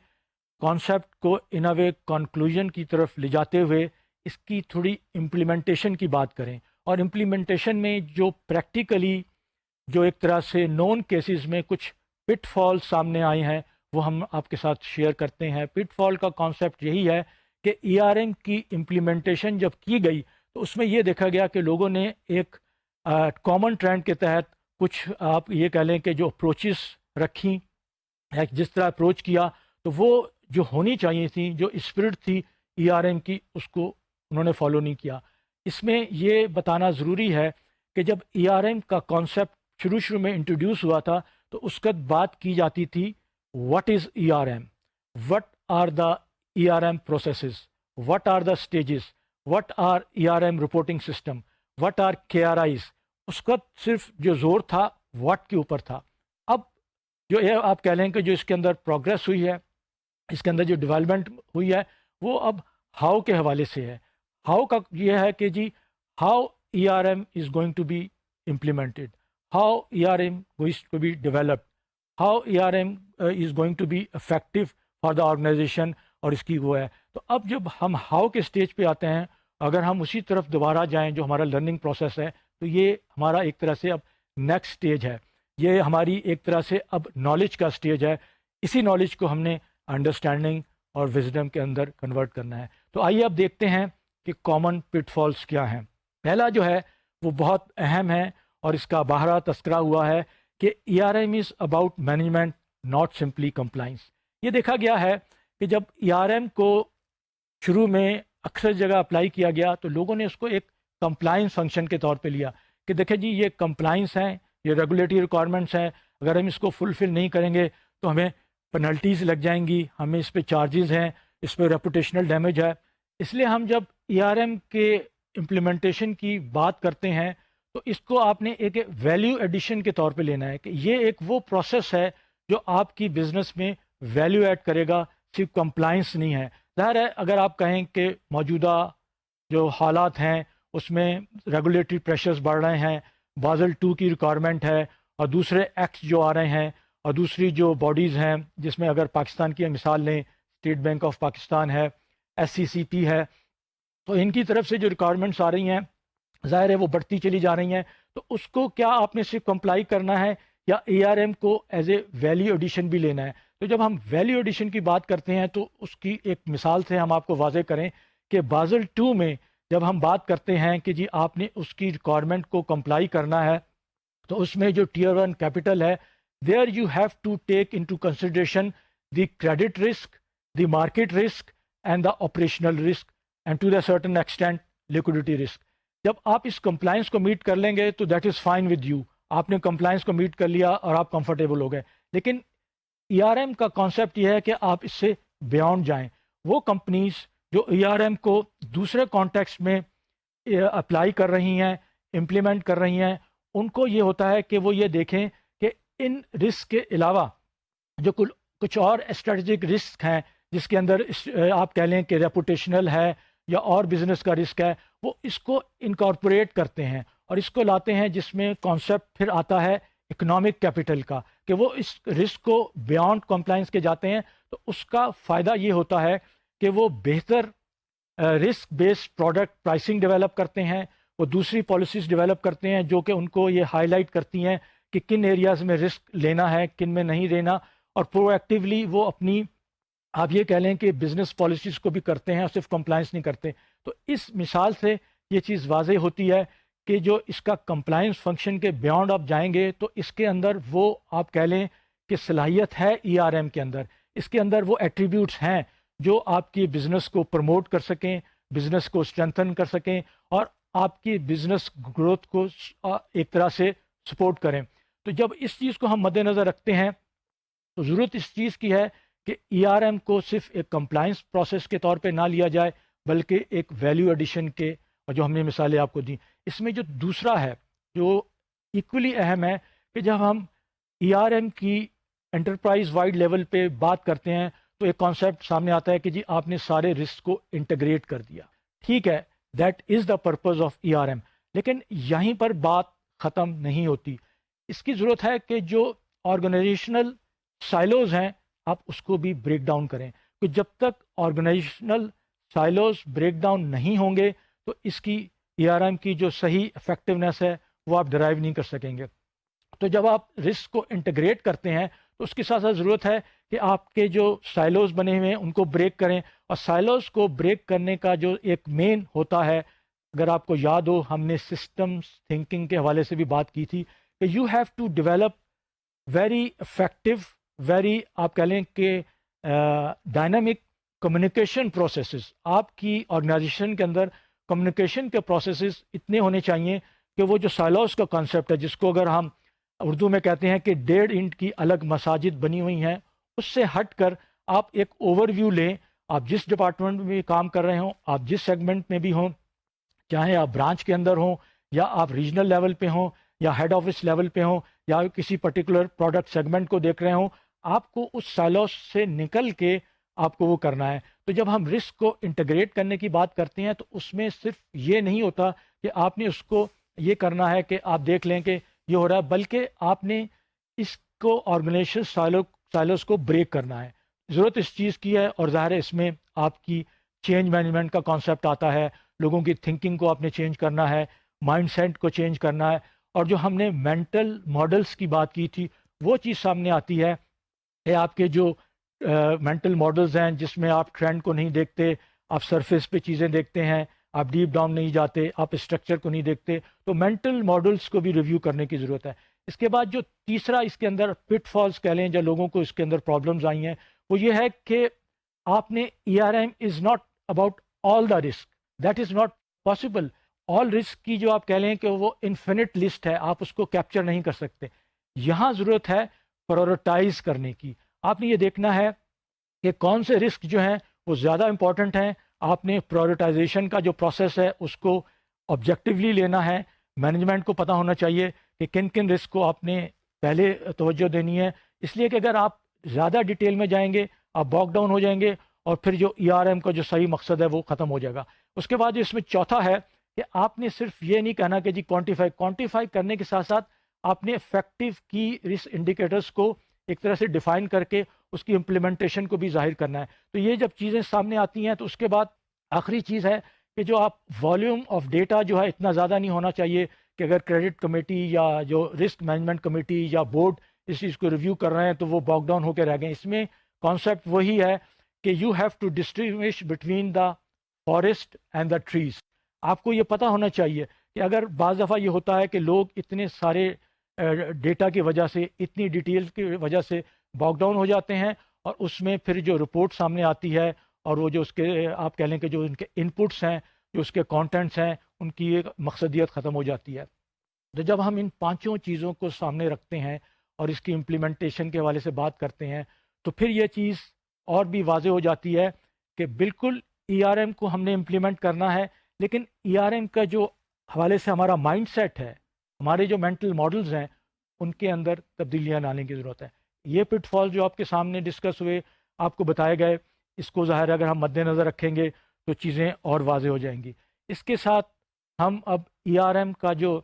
کانسیپٹ کو ان اے کنکلوژن کی طرف لے جاتے ہوئے اس کی تھوڑی امپلیمنٹیشن کی بات کریں. اور امپلیمنٹیشن میں جو پریکٹیکلی جو ایک طرح سے نون کیسز میں کچھ پٹ فال سامنے آئے ہیں وہ ہم آپ کے ساتھ شیئر کرتے ہیں. پٹ فال کا کانسیپٹ یہی ہے کہ ERM کی امپلیمنٹیشن جب کی گئی تو اس میں یہ دیکھا گیا کہ لوگوں نے ایک کامن ٹرینڈ کے تحت کچھ آپ یہ کہہ لیں کہ جو اپروچز رکھیں، جس طرح اپروچ کیا، تو وہ جو ہونی چاہیے تھی، جو اسپرٹ تھی ERM کی، اس کو انہوں نے فالو نہیں کیا۔ اس میں یہ بتانا ضروری ہے کہ جب ERM کا کانسیپٹ شروع میں انٹروڈیوس ہوا تھا تو اس کا بات کی جاتی تھی what is ERM، what are the ERM processes, what are the stages, what are ERM reporting system, what are KRIs۔ اس کا صرف جو زور تھا واٹ کے اوپر تھا۔ اب جو یہ آپ کہہ لیں کہ جو اس کے اندر پروگریس ہوئی ہے، اس کے اندر جو ڈیولپمنٹ ہوئی ہے، وہ اب ہاؤ کے حوالے سے ہے۔ ہاؤ کا یہ ہے کہ جی how ERM is going to be implemented, how ERM is to be developed, how ERM is going to be effective for the organization، اور اس کی وہ ہے۔ تو اب جب ہم ہاؤ کے سٹیج پہ آتے ہیں، اگر ہم اسی طرف دوبارہ جائیں جو ہمارا لرننگ پروسیس ہے، تو یہ ہمارا ایک طرح سے اب نیکسٹ سٹیج ہے، یہ ہماری ایک طرح سے اب نالج کا سٹیج ہے۔ اسی نالج کو ہم نے انڈرسٹینڈنگ اور وزڈم کے اندر کنورٹ کرنا ہے۔ تو آئیے اب دیکھتے ہیں کہ کامن پٹ فالس کیا ہیں۔ پہلا جو ہے وہ بہت اہم ہے اور اس کا باہرا تذکرہ ہوا ہے کہ ERM is about management not simply compliance. یہ دیکھا گیا ہے کہ جب ERM کو شروع میں اکثر جگہ اپلائی کیا گیا تو لوگوں نے اس کو ایک کمپلائنس فنکشن کے طور پہ لیا کہ دیکھیں جی یہ کمپلائنس ہیں، یہ ریگولیٹری ریکوائرمنٹس ہیں، اگر ہم اس کو فلفل نہیں کریں گے تو ہمیں پنلٹیز لگ جائیں گی، ہمیں اس پہ چارجز ہیں، اس پہ ریپوٹیشنل ڈیمیج ہے۔ اس لیے ہم جب ERM کے امپلیمنٹیشن کی بات کرتے ہیں تو اس کو آپ نے ایک ویلیو ایڈیشن کے طور پہ لینا ہے کہ یہ ایک وہ پروسیس ہے جو آپ کی بزنس میں ویلیو ایڈ کرے گا، صرف کمپلائنس نہیں ہے۔ ظاہر ہے اگر آپ کہیں کہ موجودہ جو حالات ہیں اس میں ریگولیٹری پریشرز بڑھ رہے ہیں، بازل 2 کی ریکوائرمنٹ ہے، اور دوسرے ایکٹس جو آ رہے ہیں، اور دوسری جو باڈیز ہیں جس میں اگر پاکستان کی مثال لیں، اسٹیٹ بینک آف پاکستان ہے، SCCP ہے، تو ان کی طرف سے جو ریکوائرمنٹس آ رہی ہیں ظاہر ہے وہ بڑھتی چلی جا رہی ہیں۔ تو اس کو کیا آپ نے صرف کمپلائی کرنا ہے یا ERM کو ایز اے ویلیو ایڈیشن بھی لینا ہے؟ تو جب ہم ویلیو ایڈیشن کی بات کرتے ہیں تو اس کی ایک مثال سے ہم آپ کو واضح کریں کہ بازل 2 میں جب ہم بات کرتے ہیں کہ جی آپ نے اس کی ریکوائرمنٹ کو کمپلائی کرنا ہے تو اس میں جو ٹیئر 1 کیپٹل ہے، there you have to take into consideration the credit risk, the market risk and the operational risk and to the certain extent liquidity risk. جب آپ اس کمپلائنس کو میٹ کر لیں گے تو that is fine with you, آپ نے compliance کو میٹ کر لیا اور آپ کمفرٹیبل ہو گئے۔ لیکن ERM کا کانسیپٹ یہ ہے کہ آپ اس سے بیانڈ جائیں۔ وہ کمپنیز جو ERM کو دوسرے کانٹیکسٹ میں اپلائی کر رہی ہیں، امپلیمنٹ کر رہی ہیں، ان کو یہ ہوتا ہے کہ وہ یہ دیکھیں کہ ان رسک کے علاوہ جو کچھ اور اسٹریٹجک رسک ہیں جس کے اندر آپ کہہ لیں کہ ریپوٹیشنل ہے یا اور بزنس کا رسک ہے، وہ اس کو انکارپوریٹ کرتے ہیں اور اس کو لاتے ہیں، جس میں کانسیپٹ پھر آتا ہے اکنامک کیپٹل کا، کہ وہ اس رسک کو بیانڈ کمپلائنس کے جاتے ہیں۔ تو اس کا فائدہ یہ ہوتا ہے کہ وہ بہتر risk based product pricing develop کرتے ہیں، وہ دوسری پالیسیز ڈیولپ کرتے ہیں جو کہ ان کو یہ ہائی لائٹ کرتی ہیں کہ کن ایریاز میں رسک لینا ہے، کن میں نہیں لینا، اور پرو ایکٹیولی وہ اپنی آپ یہ کہہ لیں کہ بزنس پالیسیز کو بھی کرتے ہیں اور صرف کمپلائنس نہیں کرتے۔ تو اس مثال سے یہ چیز واضح ہوتی ہے کہ جو اس کا کمپلائنس فنکشن کے بیانڈ آپ جائیں گے تو اس کے اندر وہ آپ کہہ لیں کہ صلاحیت ہے ERM کے اندر، اس کے اندر وہ ایٹریبیوٹس ہیں جو آپ کی بزنس کو پروموٹ کر سکیں، بزنس کو اسٹرینتھن کر سکیں اور آپ کی بزنس گروتھ کو ایک طرح سے سپورٹ کریں۔ تو جب اس چیز کو ہم مد نظر رکھتے ہیں تو ضرورت اس چیز کی ہے کہ ERM کو صرف ایک کمپلائنس پروسیس کے طور پہ نہ لیا جائے بلکہ ایک ویلیو ایڈیشن کے، اور جو ہم نے مثالیں آپ کو دیں اس میں جو دوسرا ہے جو ایکولی اہم ہے کہ جب ہم ERM کی انٹرپرائز وائڈ لیول پہ بات کرتے ہیں تو ایک کانسیپٹ سامنے آتا ہے کہ جی آپ نے سارے رسک کو انٹیگریٹ کر دیا، ٹھیک ہے، that is the purpose of ERM، لیکن یہیں پر بات ختم نہیں ہوتی۔ اس کی ضرورت ہے کہ جو آرگنائزیشنل سائلوز ہیں آپ اس کو بھی بریک ڈاؤن کریں، کہ جب تک آرگنائزیشنل سائلوز بریک ڈاؤن نہیں ہوں گے تو اس کی ERM کی جو صحیح افیکٹونیس ہے وہ آپ ڈرائیو نہیں کر سکیں گے۔ تو جب آپ رسک کو انٹیگریٹ کرتے ہیں تو اس کے ساتھ ساتھ ضرورت ہے کہ آپ کے جو سائلوز بنے ہوئے ہیں ان کو بریک کریں. اور سائلوز کو بریک کرنے کا جو ایک مین ہوتا ہے، اگر آپ کو یاد ہو ہم نے سسٹمز تھنکنگ کے حوالے سے بھی بات کی تھی کہ you have to develop very effective, very آپ کہہ لیں کہ ڈائنامک کمیونیکیشن پروسیسز. آپ کی آرگنائزیشن کے اندر کمیونیکیشن کے پروسیسز اتنے ہونے چاہیے کہ وہ جو سائلوز کا کانسیپٹ ہے، جس کو اگر ہم اردو میں کہتے ہیں کہ 1.5 انچ کی الگ مساجد بنی ہوئی ہیں، اس سے ہٹ کر آپ ایک اوور ویو لیں. آپ جس ڈپارٹمنٹ میں بھی کام کر رہے ہوں، آپ جس سیگمنٹ میں بھی ہوں، چاہے آپ برانچ کے اندر ہوں یا آپ ریجنل لیول پہ ہوں یا ہیڈ آفس لیول پہ ہوں یا کسی پرٹیکولر پروڈکٹ سیگمنٹ کو دیکھ رہے ہوں، آپ کو اس سائلوز سے نکل کے آپ کو وہ کرنا ہے. تو جب ہم رسک کو انٹیگریٹ کرنے کی بات کرتے ہیں تو اس میں صرف یہ نہیں ہوتا کہ آپ نے اس کو یہ کرنا ہے کہ آپ دیکھ لیں کہ یہ ہو رہا ہے، بلکہ آپ نے اس کو آرگنائزیشن سائلوز کو بریک کرنا ہے. ضرورت اس چیز کی ہے، اور ظاہر ہے اس میں آپ کی چینج مینجمنٹ کا کانسیپٹ آتا ہے. لوگوں کی تھنکنگ کو آپ نے چینج کرنا ہے، مائنڈ سیٹ کو چینج کرنا ہے. اور جو ہم نے مینٹل ماڈلز کی بات کی تھی وہ چیز سامنے آتی ہے کہ آپ کے جو مینٹل ماڈلز ہیں جس میں آپ ٹرینڈ کو نہیں دیکھتے، آپ سرفیس پہ چیزیں دیکھتے ہیں، آپ ڈیپ ڈاؤن نہیں جاتے، آپ اسٹرکچر کو نہیں دیکھتے. تو مینٹل ماڈلز کو بھی ریویو کرنے کی ضرورت ہے. اس کے بعد جو تیسرا اس کے اندر پٹ فالز کہہ لیں، جو لوگوں کو اس کے اندر پرابلمز آئی ہیں، وہ یہ ہے کہ آپ نے ERM is not about all the risk, that is not possible. All risk کی جو آپ کہہ لیں کہ وہ انفینٹ لسٹ ہے، آپ اس کو کیپچر نہیں کر سکتے. یہاں ضرورت ہے پرورٹائز کرنے کی. آپ نے یہ دیکھنا ہے کہ کون سے رسک جو ہیں وہ زیادہ امپورٹنٹ ہیں. آپ نے پرورٹائزیشن کا جو پروسیس ہے اس کو آبجیکٹیولی لینا ہے. مینجمنٹ کو پتہ ہونا چاہیے کہ کن کن رسک کو آپ نے پہلے توجہ دینی ہے. اس لیے کہ اگر آپ زیادہ ڈیٹیل میں جائیں گے آپ باک ڈاؤن ہو جائیں گے، اور پھر جو ERM کا جو صحیح مقصد ہے وہ ختم ہو جائے گا. اس کے بعد جو اس میں چوتھا ہے کہ آپ نے صرف یہ نہیں کہنا کہ جی کوانٹیفائی کرنے کے ساتھ ساتھ آپ نے افیکٹو کی رسک انڈیکیٹرز کو ایک طرح سے ڈیفائن کر کے اس کی امپلیمنٹیشن کو بھی ظاہر کرنا ہے. تو یہ جب چیزیں سامنے آتی ہیں تو اس کے بعد آخری چیز ہے کہ جو آپ والیوم آف ڈیٹا جو ہے اتنا زیادہ نہیں ہونا چاہیے کہ اگر کریڈٹ کمیٹی یا جو رسک مینجمنٹ کمیٹی یا بورڈ اس چیز کو ریویو کر رہے ہیں تو وہ باک ڈاؤن ہو کے رہ گئے. اس میں کانسیپٹ وہی ہے کہ you have to distinguish between the forest and the trees. آپ کو یہ پتہ ہونا چاہیے کہ اگر بعض دفعہ یہ ہوتا ہے کہ لوگ اتنے سارے ڈیٹا کی وجہ سے، اتنی ڈیٹیل کی وجہ سے باک ڈاؤن ہو جاتے ہیں، اور اس میں پھر جو رپورٹ سامنے آتی ہے اور وہ جو اس کے آپ کہہ لیں کہ جو ان کے انپٹس ہیں، جو اس کے کانٹینٹس ہیں، ان کی ایک مقصدیت ختم ہو جاتی ہے. تو جب ہم ان پانچوں چیزوں کو سامنے رکھتے ہیں اور اس کی امپلیمنٹیشن کے حوالے سے بات کرتے ہیں تو پھر یہ چیز اور بھی واضح ہو جاتی ہے کہ بالکل ERM کو ہم نے امپلیمنٹ کرنا ہے، لیکن ERM کا جو حوالے سے ہمارا مائنڈ سیٹ ہے، ہمارے جو مینٹل ماڈلز ہیں، ان کے اندر تبدیلیاں لانے کی ضرورت ہے. یہ پٹ فال جو آپ کے سامنے ڈسکس ہوئے، آپ کو بتائے گئے، اس کو ظاہر اگر ہم مد نظر رکھیں گے تو چیزیں اور واضح ہو جائیں گی. اس کے ساتھ ہم اب ERM کا جو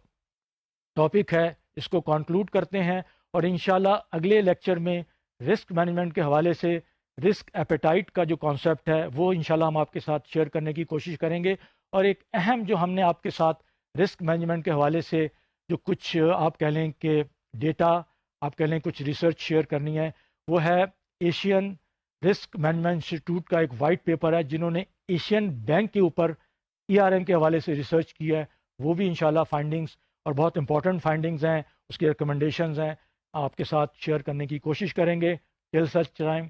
ٹاپک ہے اس کو کنکلوڈ کرتے ہیں، اور انشاءاللہ اگلے لیکچر میں رسک مینجمنٹ کے حوالے سے رسک ایپیٹائٹ کا جو کانسیپٹ ہے وہ انشاءاللہ ہم آپ کے ساتھ شیئر کرنے کی کوشش کریں گے. اور ایک اہم جو ہم نے آپ کے ساتھ رسک مینجمنٹ کے حوالے سے جو کچھ آپ کہہ لیں کہ ڈیٹا، آپ کہہ لیں کچھ ریسرچ شیئر کرنی ہے، وہ ہے ایشین رسک مینجمنٹ انسٹیٹیوٹ کا ایک وائٹ پیپر ہے جنہوں نے ایشین بینک کے اوپر ERM کے حوالے سے ریسرچ کی ہے. وہ بھی انشاءاللہ فائنڈنگز اور بہت امپورٹنٹ فائنڈنگز ہیں، اس کی ریکمنڈیشنز ہیں، آپ کے ساتھ شیئر کرنے کی کوشش کریں گے. ٹل سچ ٹائم